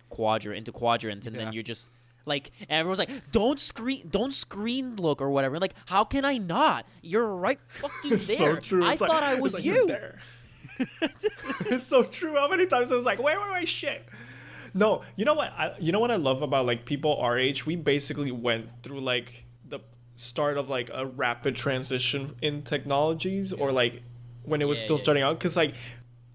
quadrants, and then you're just like everyone's like don't screen look or whatever. Like how can I not? You're right fucking there. So true. I It's thought I was it's you. you're there. It's so true. How many times I was like, wait, shit. No, you know what? I love about like people our age. We basically went through like the start of like a rapid transition in technologies, or like when it was still starting out. Because like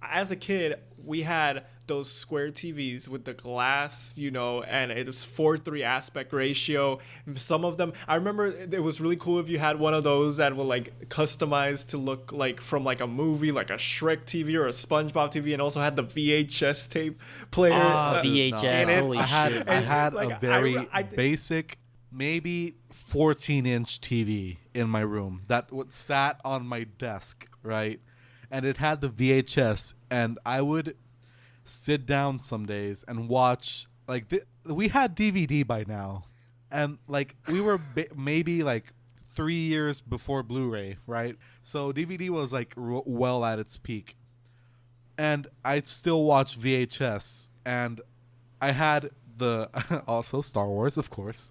as a kid, we had those square TVs with the glass, and it was 4:3 aspect ratio. Some of them, I remember it was really cool if you had one of those that were like customized to look like from like a movie, like a Shrek TV or a SpongeBob TV, and also had the VHS tape player. VHS, in it. holy I shit. had Like, a very I basic, maybe 14-inch TV in my room that sat on my desk, right? And it had the VHS, and I would sit down some days and watch. Like we had DVD by now, and like we were maybe like 3 years before Blu-ray, right? So DVD was like well at its peak, and I'd still watch VHS, and I had the also Star Wars, of course,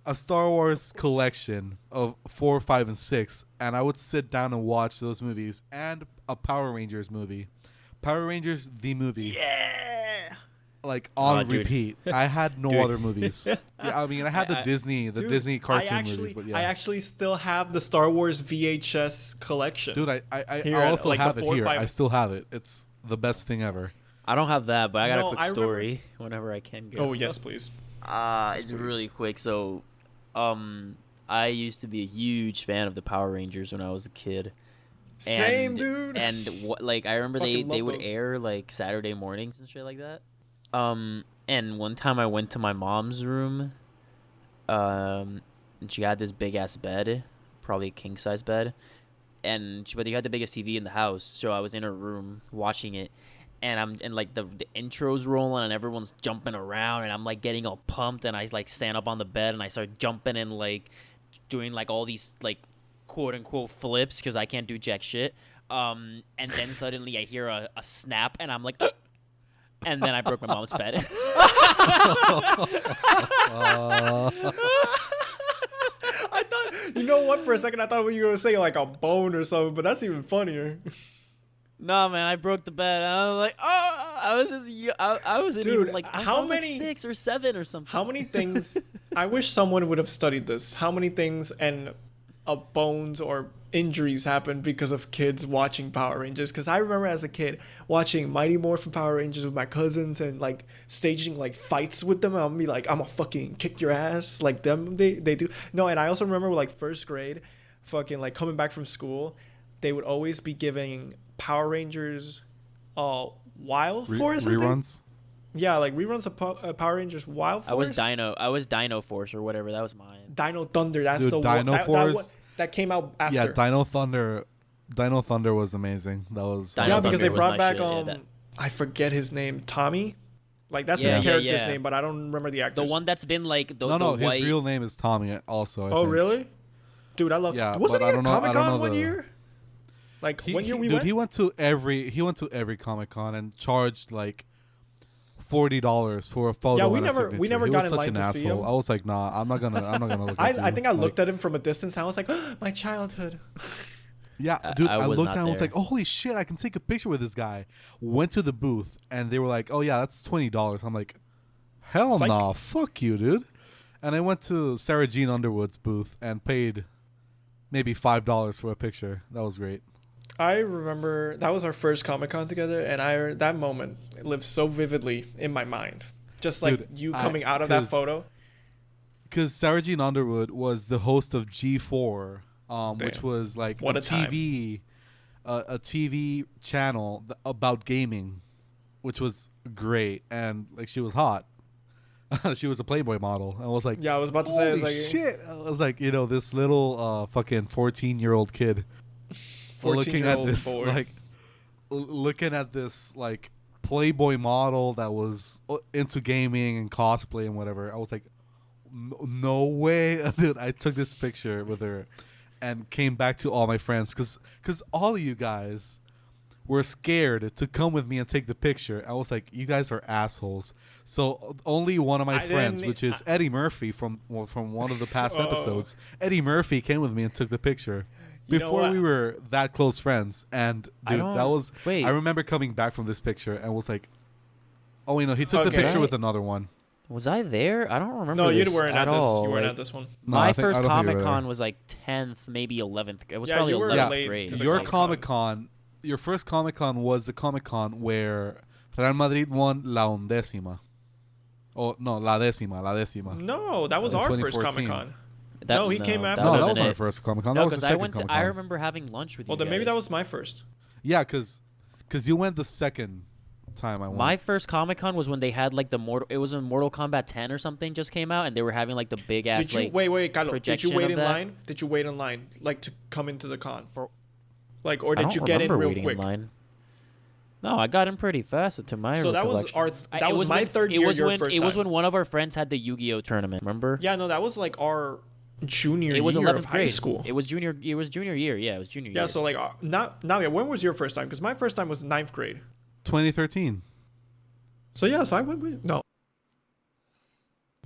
a Star Wars collection of 4, 5, and 6, and I would sit down and watch those movies and a Power Rangers movie. Power Rangers the movie. Yeah. Like on dude. repeat. I had no Dude. other movies. Yeah, I mean, I had the Disney Dude, cartoon movies, but yeah. I actually still have the Star Wars VHS collection. Dude, I Here also at, like, have the it 4, here. 5 I still have it. It's the best thing ever. I don't have that, but I got No, a quick I remember- story whenever I can go. Oh yes, please. It's really quick. So, I used to be a huge fan of the Power Rangers when I was a kid. Same, dude. And like I remember they Fucking love would those. air like Saturday mornings and shit like that. And one time I went to my mom's room, and she had this big ass bed, probably a king size bed, but you had the biggest TV in the house, so I was in her room watching it. And like the intro's rolling and everyone's jumping around and I'm like getting all pumped and I like stand up on the bed and I start jumping and like doing like all these like quote unquote flips because I can't do jack shit. And then suddenly I hear a snap and I'm like, and then I broke my mom's bed. I thought, you know what? For a second, I thought you were gonna say like a bone or something, but that's even funnier. No, man, I broke the bed. I was like, oh, I was just, I wasn't Dude, even like, I how was many- like 6 or 7 or something. How many things? I wish someone would have studied this. How many things and bones or injuries happened because of kids watching Power Rangers? Because I remember as a kid watching Mighty Morphin Power Rangers with my cousins and like staging like fights with them. I'll be like, I'm gonna fucking kick your ass like them. They do. No, and I also remember like first grade, fucking like coming back from school, they would always be giving Power Rangers, Wild Force. I think? Reruns. Yeah, like reruns of Power Rangers Wild Force. I was Dino Force or whatever. That was mine. Dino Thunder. That's Dude, the one Dino Force. that came out after. Yeah, Dino Thunder was amazing. That was Dino Yeah, because they Thunder was brought my back shit, yeah, that- I forget his name, Tommy. Like that's Yeah, his yeah, character's yeah. name, but I don't remember the actor. The one that's been like the no, white. his real name is Tommy. Also, I Oh think. really? Dude, I love. Yeah, Wasn't but he I at don't know- I Comic don't Con know one the- year? Like one year we dude, went. he went to every Comic Con and charged like $40 for a photo. Yeah, we and a never- we signature. never He got was in such line an to see asshole. him. I was like, nah, I'm not gonna look at you. I think I Like, looked at him from a distance. And I was like, my childhood. Yeah, dude, I was looked not at him. I was there. like, oh, holy shit, I can take a picture with this guy. Went to the booth and they were like, oh yeah, that's $20. I'm like, hell Psych. nah, fuck you, dude. And I went to Sarah Jean Underwood's booth and paid maybe $5 for a picture. That was great. I remember that was our first Comic Con together, and that moment lives so vividly in my mind. Just like Dude, you coming out of that photo. Because Sarah Jean Underwood was the host of G4, which was like What a a time. a TV channel about gaming, which was great, and like she was hot. She was a Playboy model. I was like, Yeah, I was about to say, holy like, shit! I was like, this little fucking 14-year-old kid looking at 14-year-old this boy. like looking at this like Playboy model that was into gaming and cosplay and whatever. I was like, no way. Dude, I took this picture with her and came back to all my friends because all of you guys were scared to come with me and take the picture. I was like, you guys are assholes. So only one of my friends, which is Eddie Murphy from one of the past episodes, Eddie Murphy came with me and took the picture. Before we were that close friends, and dude, that was. Wait. I remember coming back from this picture and was like, "Oh, he took the picture with another one." Was I there? I don't remember. No, you this weren't at at this. all. You weren't Like, at this one. No, my I think- I first don't think you were Comic Con there. was like 10th, maybe 11th. It was Yeah, probably you were 11th late grade. to the Your Comic-Con. Comic Con, your first Comic Con was the Comic Con where Real Madrid won la undécima. Oh no, la décima. No, that was In our first 2014. Comic Con. No, he came after No, that wasn't wasn't our it. first Comic Con. No, That was the because I second went. Comic I Con. remember having lunch with Well, you then maybe that guys. was my first. Yeah, because you went the second time I went. My first Comic Con was when they had like it was in Mortal Kombat 10 or something just came out, and they were having like the big ass Did you like wait, Carlo? Did projection you wait of in that. line? Did you wait in line like to come into the con? For- Like, or I did don't you get in remember real waiting quick? in line. No, I got in pretty fast to my So that was recollection. that was my third year. Your first It was time. when one of our friends had the Yu-Gi-Oh tournament. Remember? Yeah, no, that was like our junior It was year 11th of high grade. school. It was junior year. Yeah, it was junior year. Yeah, so like not now. Yeah, when was your first time? Because my first time was 9th grade. 2013. So yes, I went with no.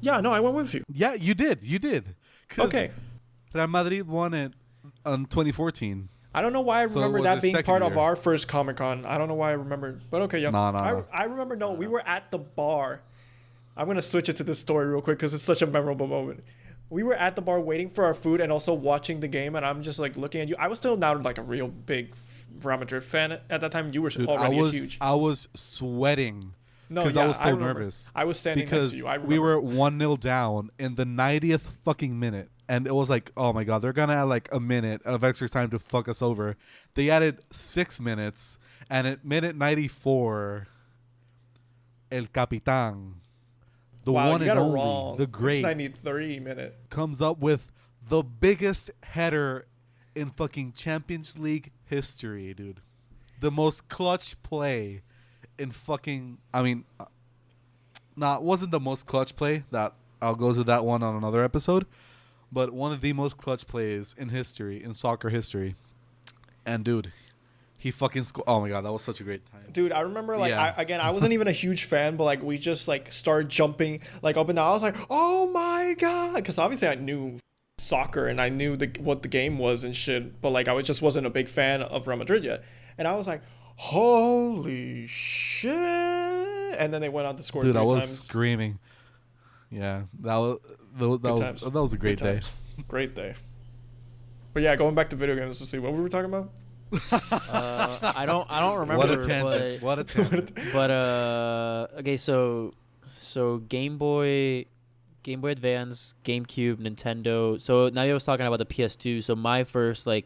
Yeah, no, I went with you. Yeah, you did. 'Cause Okay. Real Madrid won it in 2014. I don't know why I So it remember was that his being second part of year. our first Comic Con. I don't know why I remember, but okay, yeah. No. I remember. No, we were at the bar. I'm gonna switch it to this story real quick because it's such a memorable moment. We were at the bar waiting for our food and also watching the game, and I'm just like looking at you. I was still not like a real big Real Madrid fan at that time. You were Dude, already huge. I was sweating No, because yeah, I was so remember. nervous. I was standing Because next to you. I we remember. were 1-0 down in the 90th fucking minute. And it was like, oh my God, they're going to add like a minute of extra time to fuck us over. They added 6 minutes. And at minute 94, El Capitan, the Wow, one you and got it only, wrong. the It's great, 93 minute. comes up with the biggest header in fucking Champions League history, dude. The most clutch play in fucking, it wasn't the most clutch play. That I'll go to that one on another episode. But one of the most clutch plays in history, in soccer history. And dude, he fucking scored. Oh my God, that was such a great time. Dude, I remember like Yeah. I wasn't even a huge fan, but like we just like started jumping like up and down. I was like, oh my God, because obviously I knew soccer and I knew what the game was and shit, but like just wasn't a big fan of Real Madrid yet. And I was like, holy shit! And then they went on to score Dude, 3 I was times. screaming. Yeah, that Times. was a great Good day. times. Great day. But yeah, going back to video games to see what we were talking about. I don't remember. What a tangent! What a tangent! But okay, so Game Boy Advance, GameCube, Nintendo. So now you was talking about the PS2. So my first I'm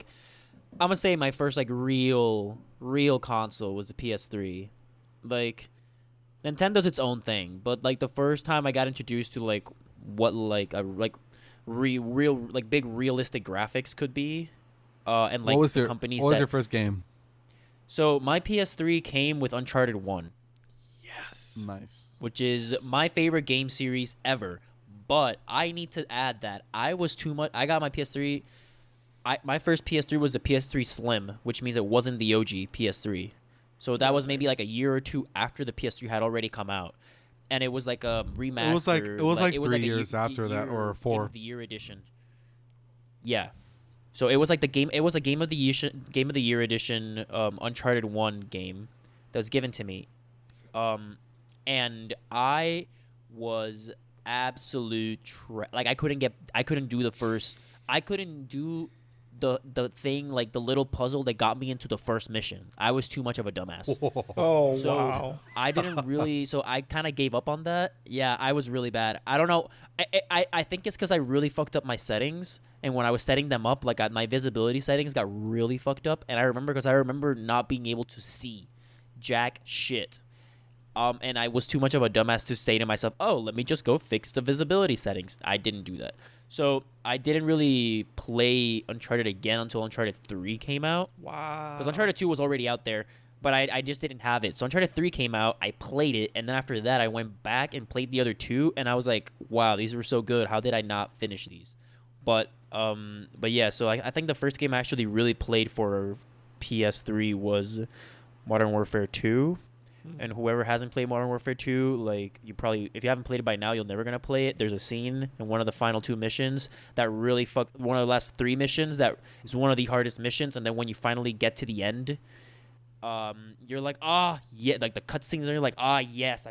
gonna say my first real console was the PS3. Like Nintendo's its own thing, but like the first time I got introduced to what real big realistic graphics could be, and like what was the your companies What was that your first game? so my PS3 came with Uncharted 1, Yes. Nice. which is my favorite game series ever. But I need to add that I was too much. I got my PS3. My first PS3 was the PS3 Slim, which means it wasn't the OG PS3. So that was maybe like a year or two after the PS3 had already come out, and it was like a remaster. It was like 3 a years after that, or 4. Game of the Year edition. Yeah. So it was like the game. It was a Game of the Year edition, Uncharted 1 game that was given to me, and I was absolute I couldn't do the thing, like the little puzzle that got me into the first mission. I was too much of a dumbass. Oh, So wow. I didn't really. So I kind of gave up on that. Yeah, I was really bad. I don't know. I think it's because I really fucked up my settings, and when I was setting them up, like my visibility settings got really fucked up. And I remember not being able to see jack shit. And I was too much of a dumbass to say to myself, "Oh, let me just go fix the visibility settings." I didn't do that. So I didn't really play Uncharted again until Uncharted 3 came out. Wow. Because Uncharted 2 was already out there, but I just didn't have it. So Uncharted 3 came out, I played it, and then after that I went back and played the other two, and I was like, wow, these were so good. How did I not finish these? But yeah, so I think the first game I actually really played for PS3 was Modern Warfare 2. And whoever hasn't played Modern Warfare 2, like, you probably, if you haven't played it by now, you're never going to play it. There's a scene in one of the final 2 missions that really one of the last 3 missions that is one of the hardest missions. And then when you finally get to the end, you're like, yeah, like the cutscenes, and you're like, yes,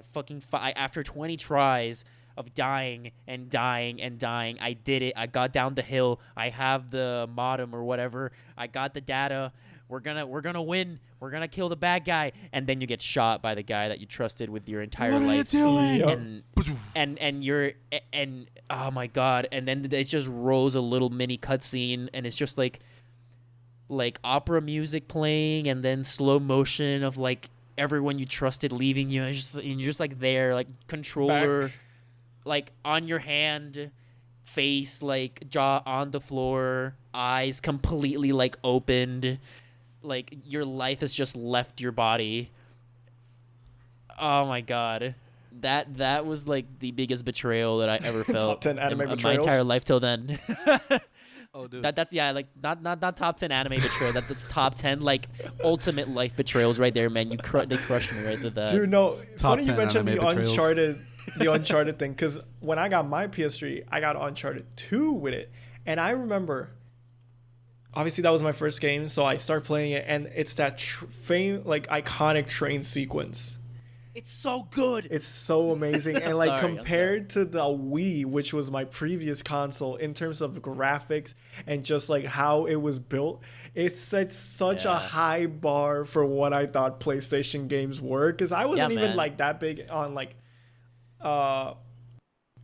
after 20 tries of dying and dying and dying, I did it. I got down the hill. I have the modem or whatever. I got the data. We're gonna win. We're gonna kill the bad guy, and then you get shot by the guy that you trusted with your entire life. What are you doing? And you're oh my god! And then it just rolls a little mini cutscene, and it's just like opera music playing, and then slow motion of like everyone you trusted leaving you, and you're just like there, like controller, Back. like on your hand, face like jaw on the floor, eyes completely like opened. Like your life has just left your body. Oh my god, that was like the biggest betrayal that I ever felt. Top 10 anime in my betrayals? entire life till then. Oh, dude. That's yeah, like not top 10 anime betrayal. That's top 10 like ultimate life betrayals right there, man. They crushed me right with that. Dude, no. Top Funny you 10 mentioned anime the betrayals. Uncharted thing, because when I got my PS3, I got Uncharted 2 with it, and I remember. Obviously, that was my first game, so I start playing it, and it's that iconic train sequence. It's so good. It's so amazing, and like sorry, compared to the Wii, which was my previous console, in terms of graphics and just like how it was built, it set such a high bar for what I thought PlayStation games were. Because I wasn't even man. like that big on like,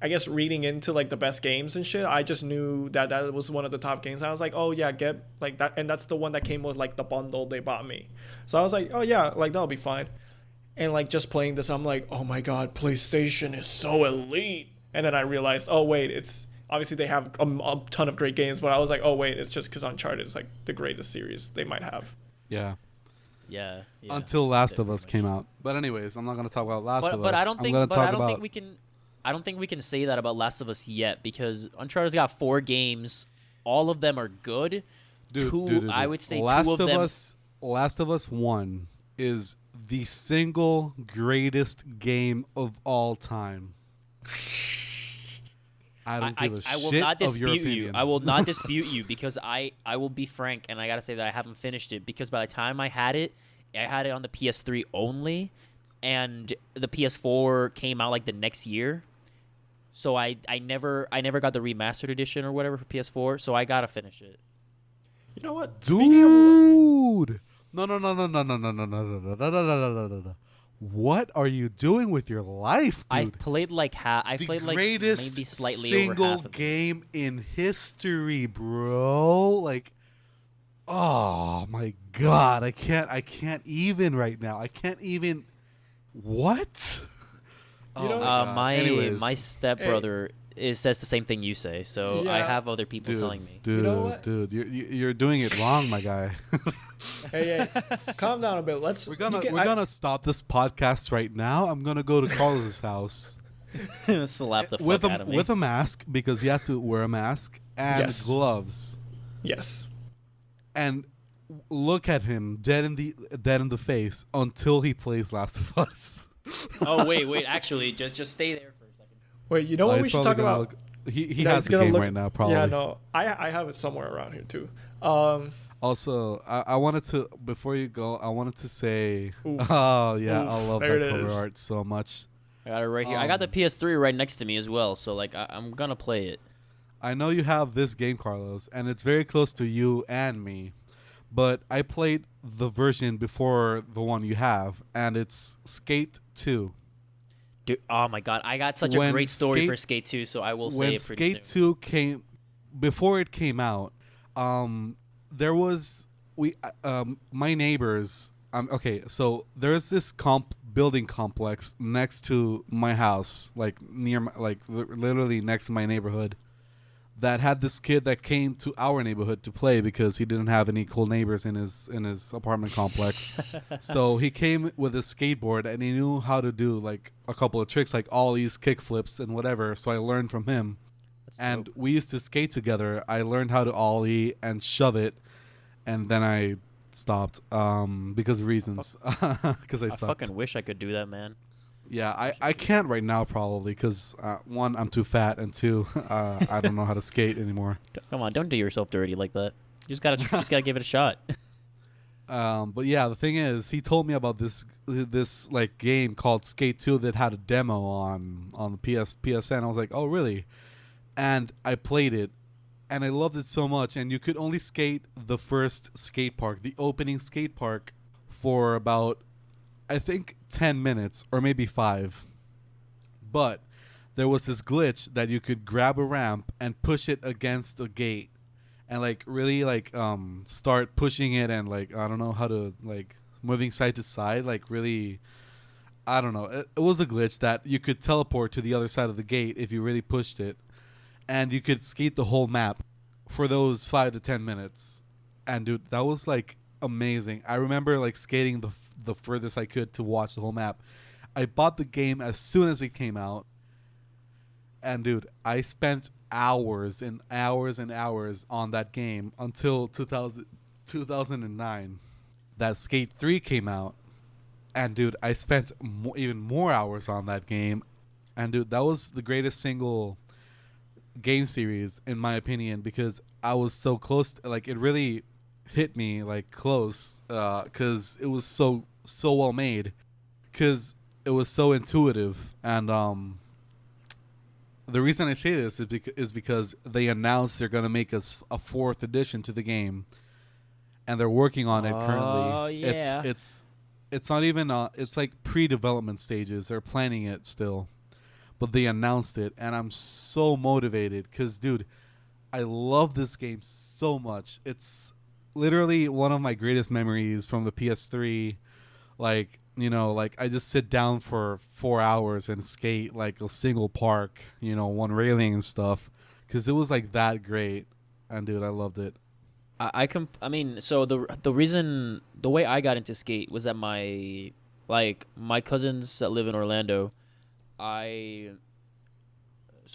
I guess reading into like the best games and shit. I just knew that was one of the top games. I was like, oh yeah, get like that, and that's the one that came with like the bundle they bought me. So I was like, oh yeah, like that'll be fine. And like just playing this, I'm like, oh my god, PlayStation is so elite. And then I realized, oh wait, it's obviously they have a ton of great games, but I was like, oh wait, it's just because Uncharted is like the greatest series they might have. Yeah. Yeah. Until Last of Us came out. But anyways, I'm not gonna talk about Last of Us. But I don't think. I'm gonna But talk I don't about think we can. I don't think we can say that about Last of Us yet, because Uncharted's got 4 games. All of them are good. Dude. I would say Last 2 of of them. Last of Us 1 is the single greatest game of all time. I don't give a I will shit not of your dispute you. opinion. I will not dispute you, because I will be frank, and I gotta say that I haven't finished it, because by the time I had it on the PS3 only, and the PS4 came out like the next year. So I never got the remastered edition or whatever for PS4. So I gotta finish it. You know what? Dude, no. What are you doing with your life, dude? I've played like the played like greatest maybe slightly single over half of it. game in history, bro. Like, oh my god, I can't even right now. I can't even. What? You know, my stepbrother says the same thing you say. So I Yeah. have other people telling me. Dude, You know what? dude, you're doing it wrong, my guy. hey, calm down a bit. We're gonna stop this podcast right now. I'm gonna go to Carlos's house Slap the with fuck out of me. with a mask, because he has to wear a mask and Yes. gloves, Yes. and look at him dead in the face until he plays Last of Us. Oh wait. Actually, just stay there for a second. Wait, you know what we should talk about? He Yeah, has he's the gonna game look- right now, probably. Yeah, no, I have it somewhere around here too. Also, I wanted to, before you go, I wanted to say, Oof. oh yeah, Oof, I love there that it cover is. art so much. I got it right here. I got the PS3 right next to me as well. So like I'm gonna play it. I know you have this game, Carlos, and it's very close to you and me. But I played the version before the one you have, and it's Skate 2. Dude, oh my god, I got such a great story for Skate 2, so I will say it pretty soon. When Skate 2 came, before it came out, there was my neighbors. Okay, so there's this building complex next to my house, like literally next to my neighborhood, that had this kid that came to our neighborhood to play because he didn't have any cool neighbors in his apartment complex. So he came with a skateboard and he knew how to do like a couple of tricks, like ollies, kick flips, and whatever. So I learned from him. That's and dope. we used to skate together. I learned how to ollie and shove it, and then I stopped because of reasons. Because I sucked. Fucking wish I could do that, man. Yeah, I can't right now probably because one, I'm too fat, and two, I don't know how to skate anymore. Come on, don't do yourself dirty like that. You just gotta give it a shot. But yeah, the thing is, he told me about this like game called Skate 2 that had a demo on the PSN. I was like, oh really? And I played it, and I loved it so much. And you could only skate the first skate park, the opening skate park, for about, I think, 10 minutes or maybe 5. But there was this glitch that you could grab a ramp and push it against a gate and like really like start pushing it, and like I don't know how to, like, moving side to side, like really, I don't know. It was a glitch that you could teleport to the other side of the gate if you really pushed it, and you could skate the whole map for those 5 to 10 minutes. And dude, that was like amazing. I remember like skating the furthest I could to watch the whole map. I bought the game as soon as it came out, and dude, I spent hours and hours and hours on that game until 2009. That Skate 3 came out, and dude, I spent even more hours on that game. And dude, that was the greatest single game series in my opinion, because I was so close like it really hit me like close, because it was so well made, because it was so intuitive. And the reason I say this is because they announced they're going to make us a 4th edition to the game, and they're working on it currently. Oh yeah. It's not even it's like pre-development stages. They're planning it still, but they announced it, and I'm so motivated because, dude, I love this game so much. It's literally one of my greatest memories from the PS3. Like, you know, like I just sit down for 4 hours and skate like a single park, you know, one railing and stuff, because it was like that great. And dude, I loved it. I mean, so the reason, the way I got into skate was that my cousins that live in Orlando, I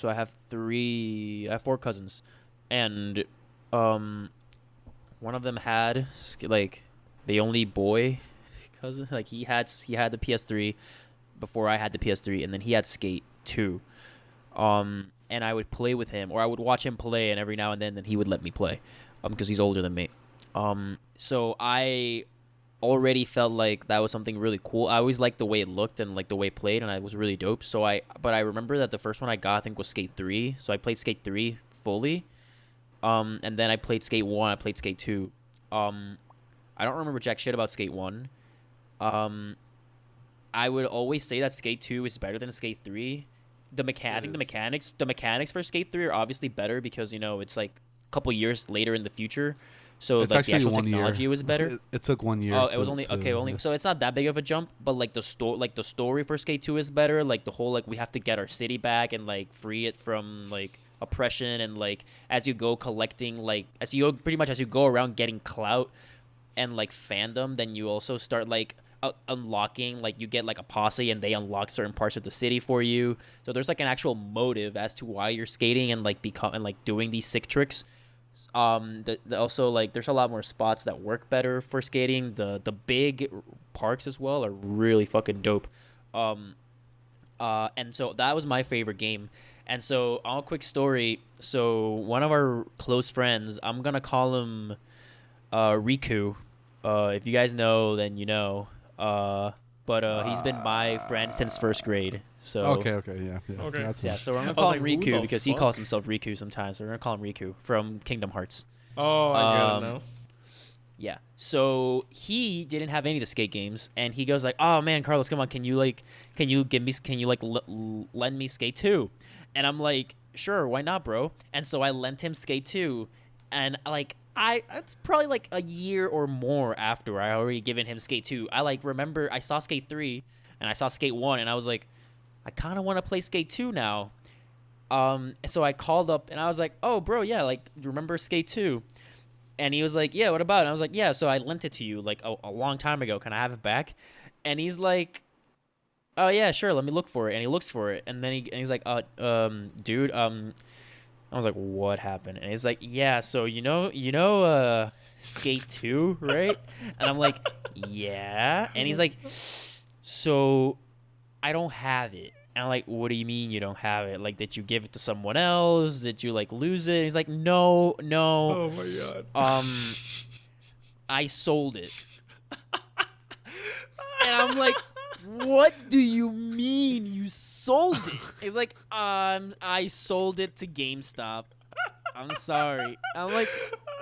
have 4 cousins, and one of them had like the only boy cousin, like he had the PS3 before I had the PS3, and then he had Skate 2. And I would play with him, or I would watch him play, and every now and then he would let me play, because he's older than me. So I already felt like that was something really cool. I always liked the way it looked and like the way it played, and it was really dope. But I remember that the first one I got, I think, was Skate 3. So I played Skate 3 fully. And then I played Skate 1, I played Skate 2. I don't remember jack shit about Skate 1. I would always say that Skate 2 is better than Skate 3. I think the mechanics for Skate 3 are obviously better because, you know, it's like a couple years later in the future. So It's like the actually actual 1 year. technology was better. It took 1 year. Oh, it was only so it's not that big of a jump, but like the story for Skate 2 is better. Like the whole, like, we have to get our city back and like free it from like oppression, and like as you go collecting, like as you go around getting clout and like fandom, then you also start like unlocking, like you get like a posse and they unlock certain parts of the city for you. So there's like an actual motive as to why you're skating and like doing these sick tricks. Also, like, there's a lot more spots that work better for skating. The big parks as well are really fucking dope. And so that was my favorite game. And so, on a quick story, so one of our close friends, I'm gonna call him Riku. If you guys know, then you know. But but he's been my friend since first grade. So Okay, yeah. Okay. That's yeah, so we're gonna I was call like, him who Riku the because he fuck? calls himself Riku sometimes. So we're gonna call him Riku from Kingdom Hearts. Oh, I get it Um, now. Yeah. So he didn't have any of the skate games, and he goes like, "Oh man, Carlos, come on, can you lend me Skate 2?" And I'm like, "Sure, why not, bro?" And so I lent him Skate 2, and it's probably like a year or more after I already given him Skate 2. I like remember I saw Skate 3 and I saw Skate 1, and I was like, I kind of want to play Skate 2 now. So I called up and I was like, "Oh, bro, yeah, like remember Skate 2?" And he was like, "Yeah, what about it?" And I was like, "Yeah, so I lent it to you like a long time ago. Can I have it back?" And he's like, "Oh yeah, sure. Let me look for it." And he looks for it, and then he's like, dude, I was like, "What happened?" And he's like, "Yeah, so Skate 2, right?" And I'm like, "Yeah." And he's like, "So I don't have it." And I'm like, "What do you mean you don't have it? Like, did you give it to someone else? Did you like lose it?" And he's like, "No." Oh my god. I sold it. And I'm like, "What do you mean you sold it?" He's like, I sold it to GameStop. I'm sorry." I'm like,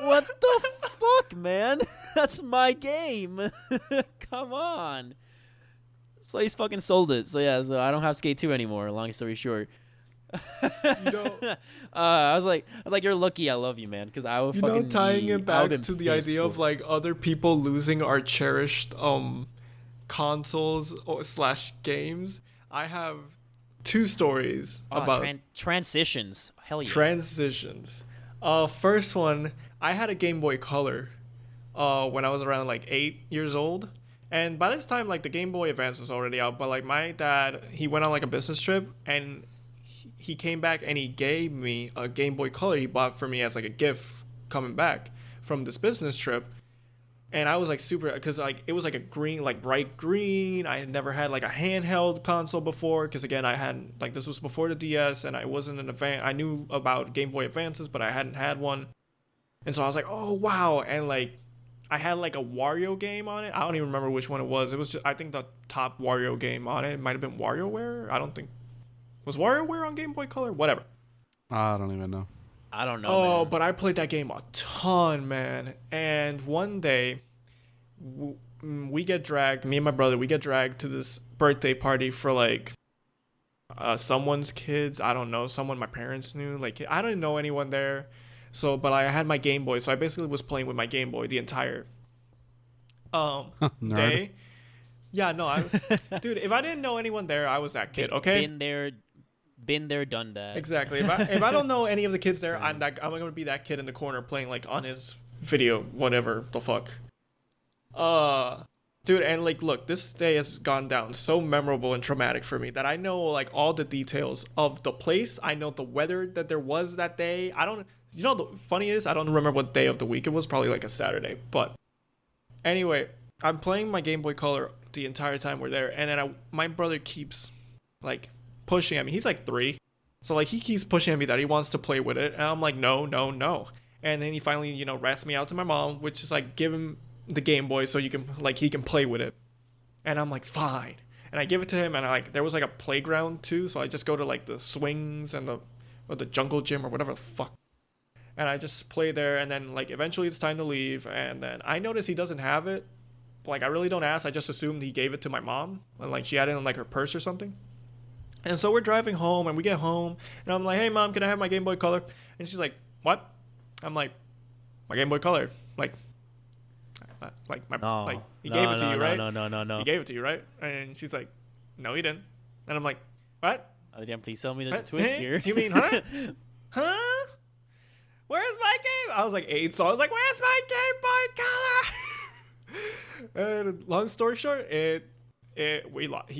"What the fuck, man? That's my game." Come on. So he's fucking sold it. So yeah, so I don't have Skate 2 anymore, long story short. I was like, "You're lucky I love you, man," because I would fucking tying it I would've back been to the pissed idea of for it. like other people losing our cherished consoles or slash games. I have two stories about Transitions. Hell yeah. transitions. First one, I had a Game Boy Color when I was around like 8 years old. And by this time, like the Game Boy Advance was already out. But like my dad, he went on like a business trip, and he came back and he gave me a Game Boy Color he bought for me as like a gift coming back from this business trip. And I was like super, because like it was like a green, like bright green. I had never had like a handheld console before, because again I hadn't, like, this was before the DS, and I wasn't an advance. I knew about Game Boy Advances, but I hadn't had one. And so I was like, oh wow. And like I had like a Wario game on it. I don't even remember which one it was. It was just, I think the top Wario game on it might have been WarioWare. I don't think, was WarioWare on Game Boy Color? Whatever. I don't even know. I don't know. Oh, Man. but I played that game a ton, man. And one day, we get dragged. Me and my brother, we get dragged to this birthday party for like someone's kids. I don't know, someone my parents knew. Like I didn't know anyone there. So, but I had my Game Boy, so I basically was playing with my Game Boy the entire Nerd. day. Yeah, no, dude. If I didn't know anyone there, I was that kid. Okay. Been there, done that. Exactly. If I don't know any of the kids there, Same. I'm gonna be that kid in the corner playing like on his video, whatever the fuck. Dude, and like, look, this day has gone down so memorable and traumatic for me that I know like all the details of the place. I know the weather that there was that day. You know, the funny is, I don't remember what day of the week it was. Probably like a Saturday. But anyway, I'm playing my Game Boy Color the entire time we're there, and then my brother keeps like pushing at me. He's like 3, so like he keeps pushing at me that he wants to play with it, and I'm like, no. And then he finally, rats me out to my mom, which is like, give him the Game Boy so he can play with it. And I'm like, fine. And I give it to him, and there was like a playground too, so I just go to like the swings and the jungle gym or whatever the fuck. And I just play there, and then like eventually it's time to leave, and then I notice he doesn't have it. Like I really don't ask, I just assumed he gave it to my mom, and like she had it in like her purse or something. And so we're driving home, and we get home, and I'm like, hey mom, can I have my Game Boy Color? And she's like, what? I'm like, my Game Boy Color, he gave it to you, right? No. He gave it to you, right? And she's like, no, he didn't. And I'm like, what? Oh, damn, please tell me there's a What? twist here. You mean, huh? Huh? Where's my game? I was like 8, so I was like, where's my Game Boy Color? And long story short, he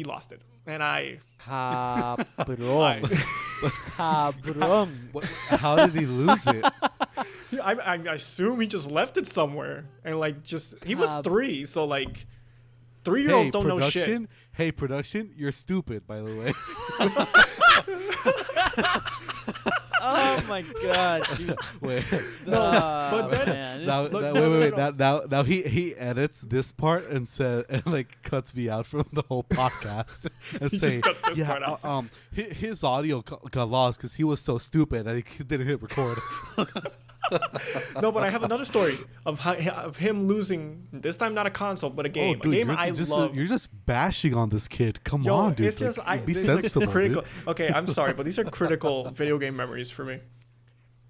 lost it. And Cabron. Cabron. How did he lose it? I assume he just left it somewhere, and like he was 3, so like 3-year-olds don't know shit. Hey, production, you're stupid, by the way. Oh my god, dude. Wait. but then- man. Now, Look, now, no, wait. no, no. Now he edits this part and like cuts me out from the whole podcast and He say, just cuts this part out. his audio got lost because he was so stupid and he didn't hit record. No, but I have another story of him losing. This time, not a console, but a game. Dude, a game you're I just, love. You're just bashing on this kid. Come Yo, on, dude. it's just be these are sensible, critical. dude. Okay, I'm sorry, but these are critical video game memories for me.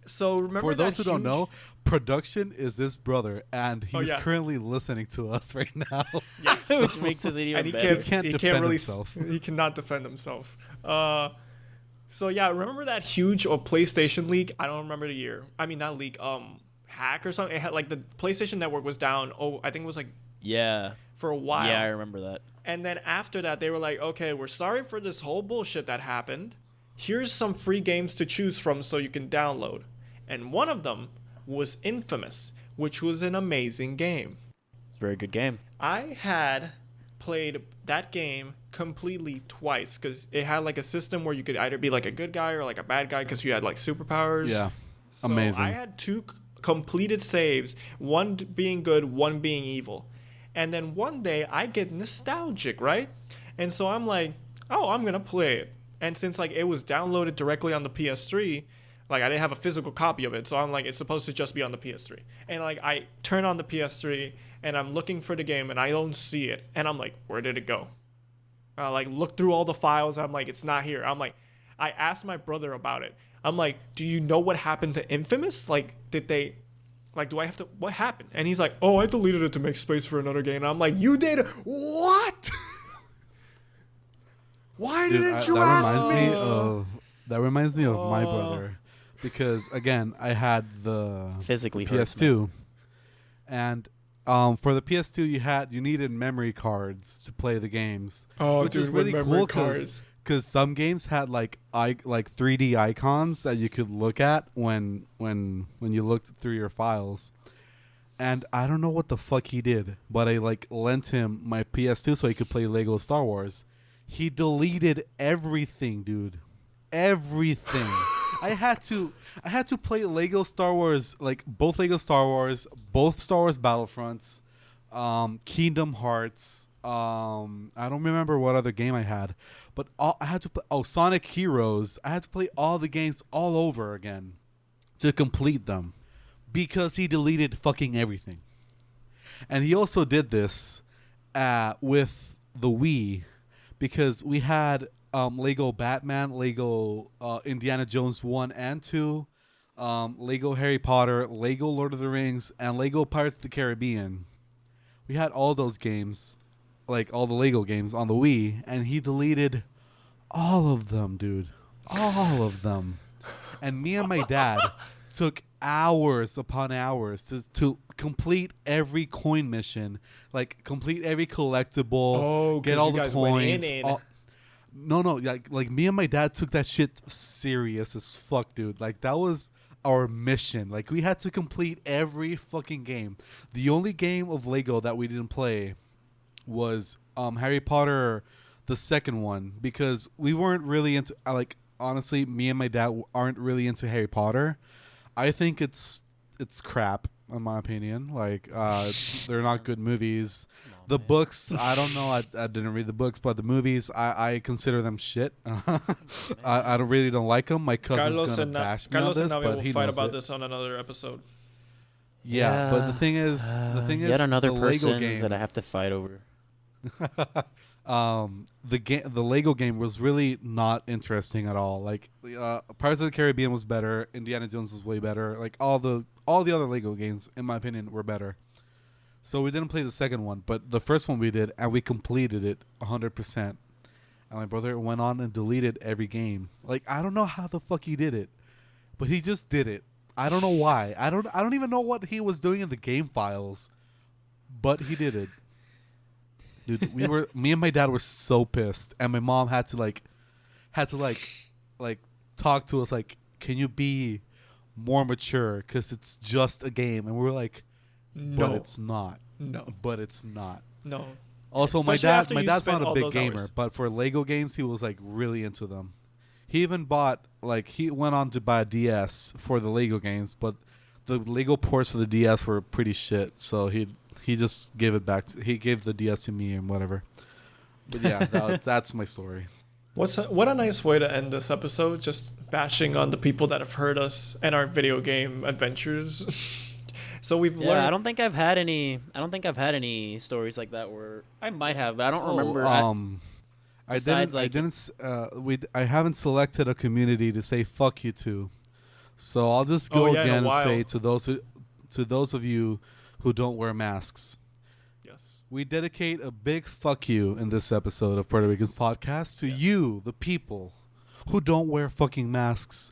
So remember For those that who don't huge- know, production is his brother, and he's yeah. currently listening to us right now. Yes. Which makes it even and he better. can't, He can't defend really himself. He cannot defend himself. So yeah, remember that huge PlayStation leak? I don't remember the year. I mean, not leak. Hack or something. It had like the PlayStation Network was down. Oh, I think it was like Yeah. for a while. Yeah, I remember that. And then after that, they were like, okay, we're sorry for this whole bullshit that happened. Here's some free games to choose from so you can download. And one of them was Infamous, which was an amazing game. It's a very good game. I had played that game completely twice because it had like a system where you could either be like a good guy or like a bad guy because you had like superpowers. Yeah. So Amazing. I had two completed saves, one being good, one being evil. And then one day I get nostalgic, right? And so I'm like, oh, I'm going to play it. And since like it was downloaded directly on the PS3, like I didn't have a physical copy of it. So I'm like, it's supposed to just be on the PS3. And like I turn on the PS3 and I'm looking for the game and I don't see it. And I'm like, where did it go? I like look through all the files. I'm like, it's not here. I'm like, I asked my brother about it. I'm like, do you know what happened to Infamous? Like, did they, like, do I have to, what happened? And he's like, oh, I deleted it to make space for another game. And I'm like, you did? What? Why Dude, didn't you ask me? That reminds me of my brother, because again, I had the Physically hurts, PS2, and for the PS2 you needed memory cards to play the games, Oh, which was really cool because some games had like 3D icons that you could look at when you looked through your files. And I don't know what the fuck he did, but I like lent him my PS2 so he could play Lego Star Wars. He deleted everything, dude. Everything. I had to play Lego Star Wars, like both Lego Star Wars, both Star Wars Battlefronts, Kingdom Hearts. I don't remember what other game I had, but I had to play. Oh, Sonic Heroes. I had to play all the games all over again to complete them because he deleted fucking everything. And he also did this with the Wii because we had Lego Batman, Lego Indiana Jones 1 and 2, Lego Harry Potter, Lego Lord of the Rings, and Lego Pirates of the Caribbean. We had all those games, like all the Lego games on the Wii, and he deleted all of them, dude. All of them. And me and my dad took hours upon hours to complete every coin mission, like complete every collectible, get all the coins. No, like me and my dad took that shit serious as fuck, dude. Like that was our mission. Like we had to complete every fucking game. The only game of Lego that we didn't play was Harry Potter, the second one, because we weren't really into. Honestly, me and my dad aren't really into Harry Potter. I think it's crap in my opinion. Like they're not good movies. The books, I don't know. I didn't read the books, but the movies, I consider them shit. I don't like them. My cousin's gonna bash me on this, but he fight knows about it. this on another episode. Yeah, but the thing is, yet another the person Lego game that I have to fight over. the Lego game was really not interesting at all. Like Pirates of the Caribbean was better, Indiana Jones was way better. Like all the other Lego games, in my opinion, were better. So we didn't play the second one, but the first one we did, and we completed it 100%. And my brother went on and deleted every game. Like I don't know how the fuck he did it, but he just did it. I don't know why. I don't even know what he was doing in the game files, but he did it. Dude, me and my dad were so pissed, and my mom had to talk to us like, can you be more mature? Because it's just a game, and we were like, No, but it's not. no, But it's not. no. Also, Especially my after you dad's spent not a all big those gamer, hours. but for Lego games, he was like really into them. He even bought he went on to buy a DS for the Lego games, but the Lego ports for the DS were pretty shit. So he just gave it back. He gave the DS to me and whatever. But yeah, that's my story. What a nice way to end this episode, just bashing on the people that have hurt us and our video game adventures. So we've learned. I don't think I've had any stories like that where I might have, but I don't remember. I haven't selected a community to say fuck you to. So I'll just go again and say to those of you who don't wear masks. Yes. We dedicate a big fuck you in this episode of Puerto Ricans Podcast to you, the people who don't wear fucking masks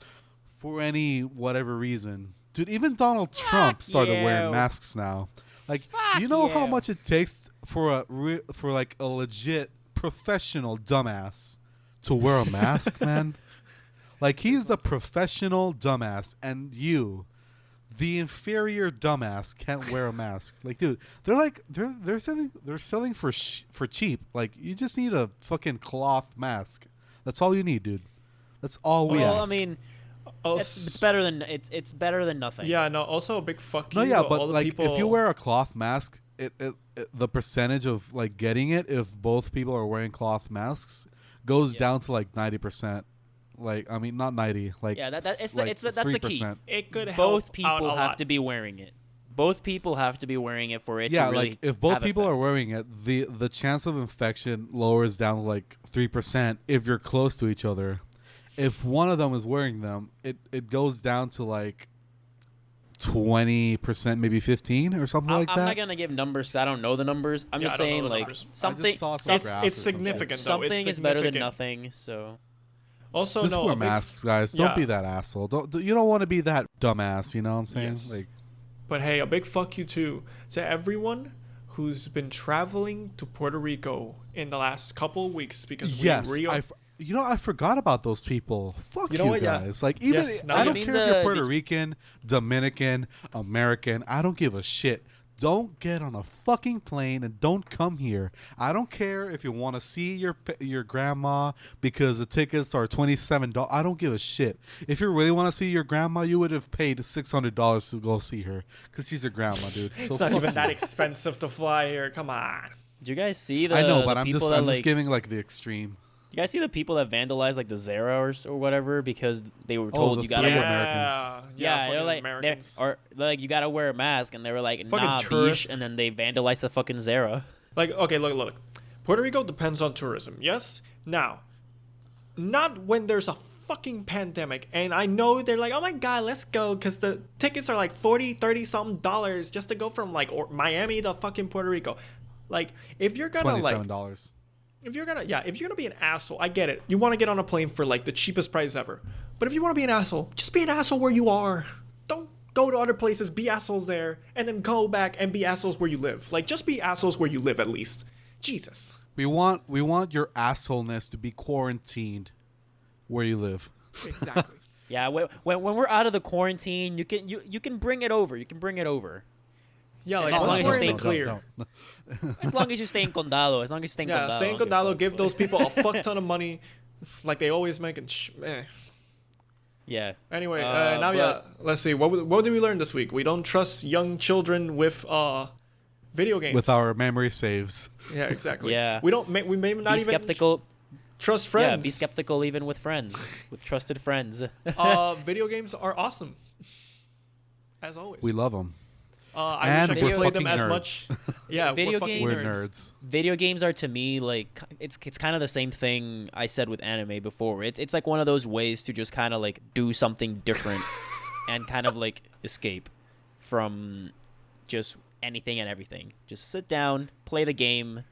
for any whatever reason. Dude, even Donald Trump started wearing masks now. You know how much it takes for a legit professional dumbass to wear a mask, man? He's a professional dumbass, and you, the inferior dumbass, can't wear a mask. Dude, they're selling for cheap. You just need a fucking cloth mask. That's all you need, dude. That's all we ask. Well, I mean, it's better than nothing. Yeah, no. Also, a big fuck you. No, yeah, to but all the people. if you wear a cloth mask, the percentage of getting it if both people are wearing cloth masks goes down to 90%. I mean, not 90. That's the key. It could help. Both people have to be wearing it. Both people have to be wearing it for it to really if both have people effect. are wearing it, the chance of infection lowers down to 3% if you're close to each other. If one of them is wearing them, it goes down to 20%, maybe 15 or something like that. I'm not gonna give numbers 'cause I don't know the numbers. I'm just saying something. It's significant. Something is better than nothing. So. Also, just wear masks, guys. Don't be that asshole. You don't want to be that dumbass. You know what I'm saying? Yes. But hey, a big fuck you to everyone who's been traveling to Puerto Rico in the last couple of weeks because I forgot about those people. Fuck you, what, guys. I don't care if you're Puerto Rican, Dominican, American. I don't give a shit. Don't get on a fucking plane and don't come here. I don't care if you want to see your grandma because the tickets are $27. I don't give a shit. If you really want to see your grandma, you would have paid $600 to go see her because she's your grandma, dude. So it's not even that expensive to fly here. Come on. Did you guys see the? I know, but I'm just giving the extreme. You guys see the people that vandalized the Zara or whatever because they were told you gotta wear Americans. Yeah, they're Americans. you gotta wear a mask, and they were like, fucking nah, tourist. bish, and then they vandalized the fucking Zara. Okay, look. Puerto Rico depends on tourism, yes? Now, not when there's a fucking pandemic, and I know they're like, oh my god, let's go, because the tickets are $40, $30 something just to go from Miami to fucking Puerto Rico. If you're gonna $27. If you're gonna be an asshole, I get it. You want to get on a plane for the cheapest price ever. But if you want to be an asshole, just be an asshole where you are. Don't go to other places, be assholes there, and then go back and be assholes where you live. Just be assholes where you live at least. Jesus. We want your assholeness to be quarantined where you live. Exactly. Yeah, when we're out of the quarantine, you can bring it over. You can bring it over. Yeah, as long as you stay clear. As long as you stay in Condado. As long as you stay in Condado. Yeah, stay in Condado. Give those people a fuck ton of money, like they always make. Yeah. Anyway, let's see. What did we learn this week? We don't trust young children with video games. With our memory saves. Yeah, exactly. Yeah. We may not be even skeptical. Trust friends. Yeah, be skeptical even with friends, with trusted friends. Video games are awesome. As always. We love them. I wish I could play them as much. Yeah, video we're games. We're nerds. Video games are to me it's kind of the same thing I said with anime before. It's like one of those ways to just kind of do something different and kind of escape from just anything and everything. Just sit down, play the game,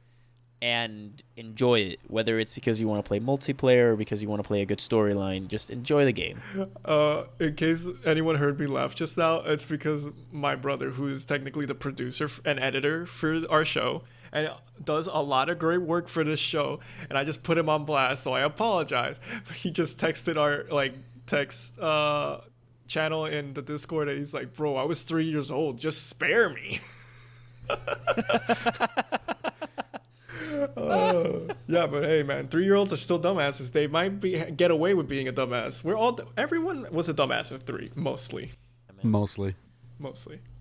and enjoy it. Whether it's because you want to play multiplayer or because you want to play a good storyline, just enjoy the game. In case anyone heard me laugh just now, it's because my brother, who is technically the producer and editor for our show, and does a lot of great work for this show, and I just put him on blast, so I apologize. He just texted our text channel in the Discord, and he's like, "Bro, I was 3 years old. Just spare me." Yeah, but hey, man, 3-year-olds are still dumbasses. They might get away with being a dumbass. Everyone was a dumbass at 3, mostly. Mostly.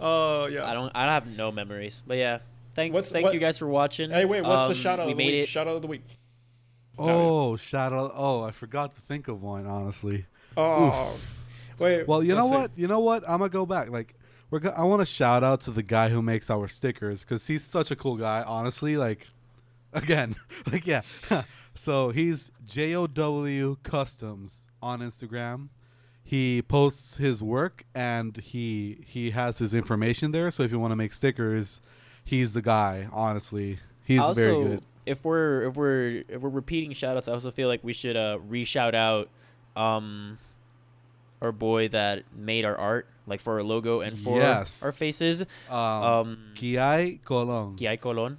Yeah. I have no memories, but yeah. Thank What- you guys for watching. Hey, wait, what's the shout out We of the made week? it. Shout out of the week. Oh, shout out. Oh, I forgot to think of one, honestly. Oh, wait. Well, you know let's see. what? You know what? I'm gonna go back. Like, I want to shout out to the guy who makes our stickers because he's such a cool guy. Honestly, like, again, like, yeah. So he's JOW Customs on Instagram. He posts his work and he has his information there. So if you want to make stickers, he's the guy. Honestly, he's Also, very good. If we're repeating shoutouts, I also feel like we should re-shout out our boy that made our art, like for our logo and for Yes. our faces. Kiai Colon. Kiai Colon.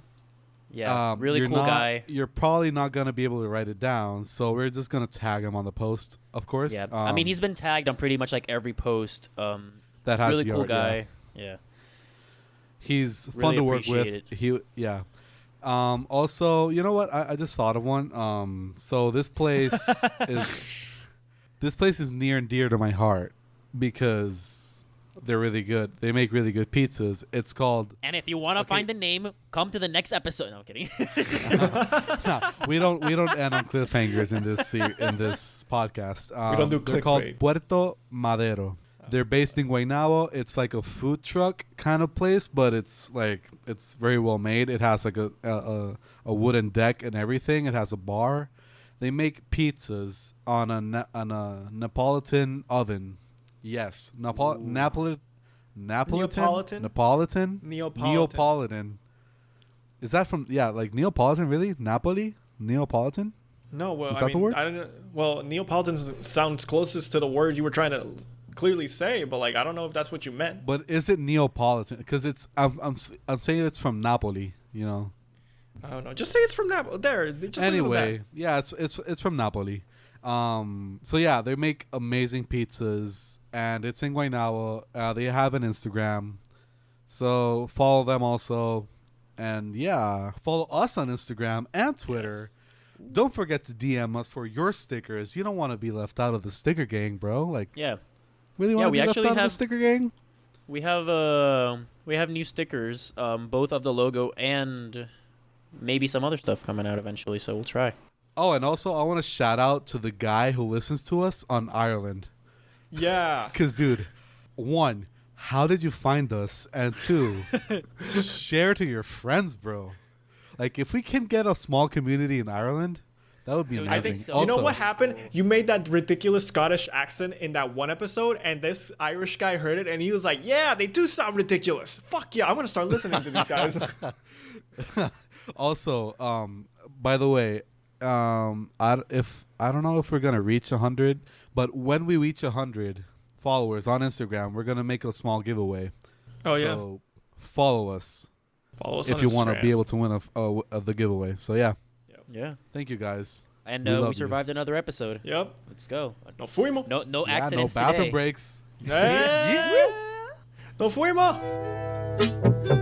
Yeah, really you're cool not- guy. You're probably not gonna be able to write it down, so we're just gonna tag him on the post, of course. Yeah, I mean he's been tagged on pretty much like every post. that has Really the cool art, yeah. guy. Yeah. He's fun Really to work with. appreciate He yeah. Also, you know what? I just thought of one. So this place is near and dear to my heart because they're really good. They make really good pizzas. It's called. And if you want to Okay. find the name, come to the next episode. No, I'm kidding. No, we don't end on cliffhangers in this podcast. We don't do They're called clickbait. Puerto Madero. They're based in Guaynabo. It's like a food truck kind of place, but it's very well made. It has like a wooden deck and everything. It has a bar. They make pizzas on a Neapolitan oven. Yes, Neapolitan. Neapolitan? Neapolitan. Is that from like Neapolitan? Really? Napoli? Neapolitan? No, well, Is I that mean, the word? I don't know. Well, Neapolitan sounds closest to the word you were trying to clearly say, but like I don't know if that's what you meant. But is it Neapolitan? Because I'm saying it's from Napoli. You know. I don't know. Just say it's from Napoli. There. Just leave it at Anyway, that. yeah, it's from Napoli. So yeah, they make amazing pizzas, and it's in Guaynabo. They have an Instagram, so follow them also, and yeah, follow us on Instagram and Twitter. Don't forget to DM us for your stickers. You don't want to be left out of the sticker gang, bro. Like, Yeah. really want Yeah, to we be left actually out of the have- sticker gang? We have new stickers, both of the logo and maybe some other stuff coming out eventually, so we'll try. Oh, and also I want to shout out to the guy who listens to us on Ireland. Yeah. Because, dude, one, how did you find us? And two, share to your friends, bro. Like, if we can get a small community in Ireland, that would be amazing. I think so. you know Also- what happened? You made that ridiculous Scottish accent in that one episode, and this Irish guy heard it, and he was like, "Yeah, they do sound ridiculous. Fuck yeah, I'm gonna start listening to these guys." Also, by the way, I don't know if we're gonna reach 100, but when we reach 100 followers on Instagram, we're gonna make a small giveaway. Oh So follow us follow us if on you want to Instagram. be able to win the giveaway. So yeah, Yeah. thank you guys. And We love we you. survived another episode. Yep. Let's go. No fuimos. No Yeah, no accidents bathroom today. breaks. No fuimos.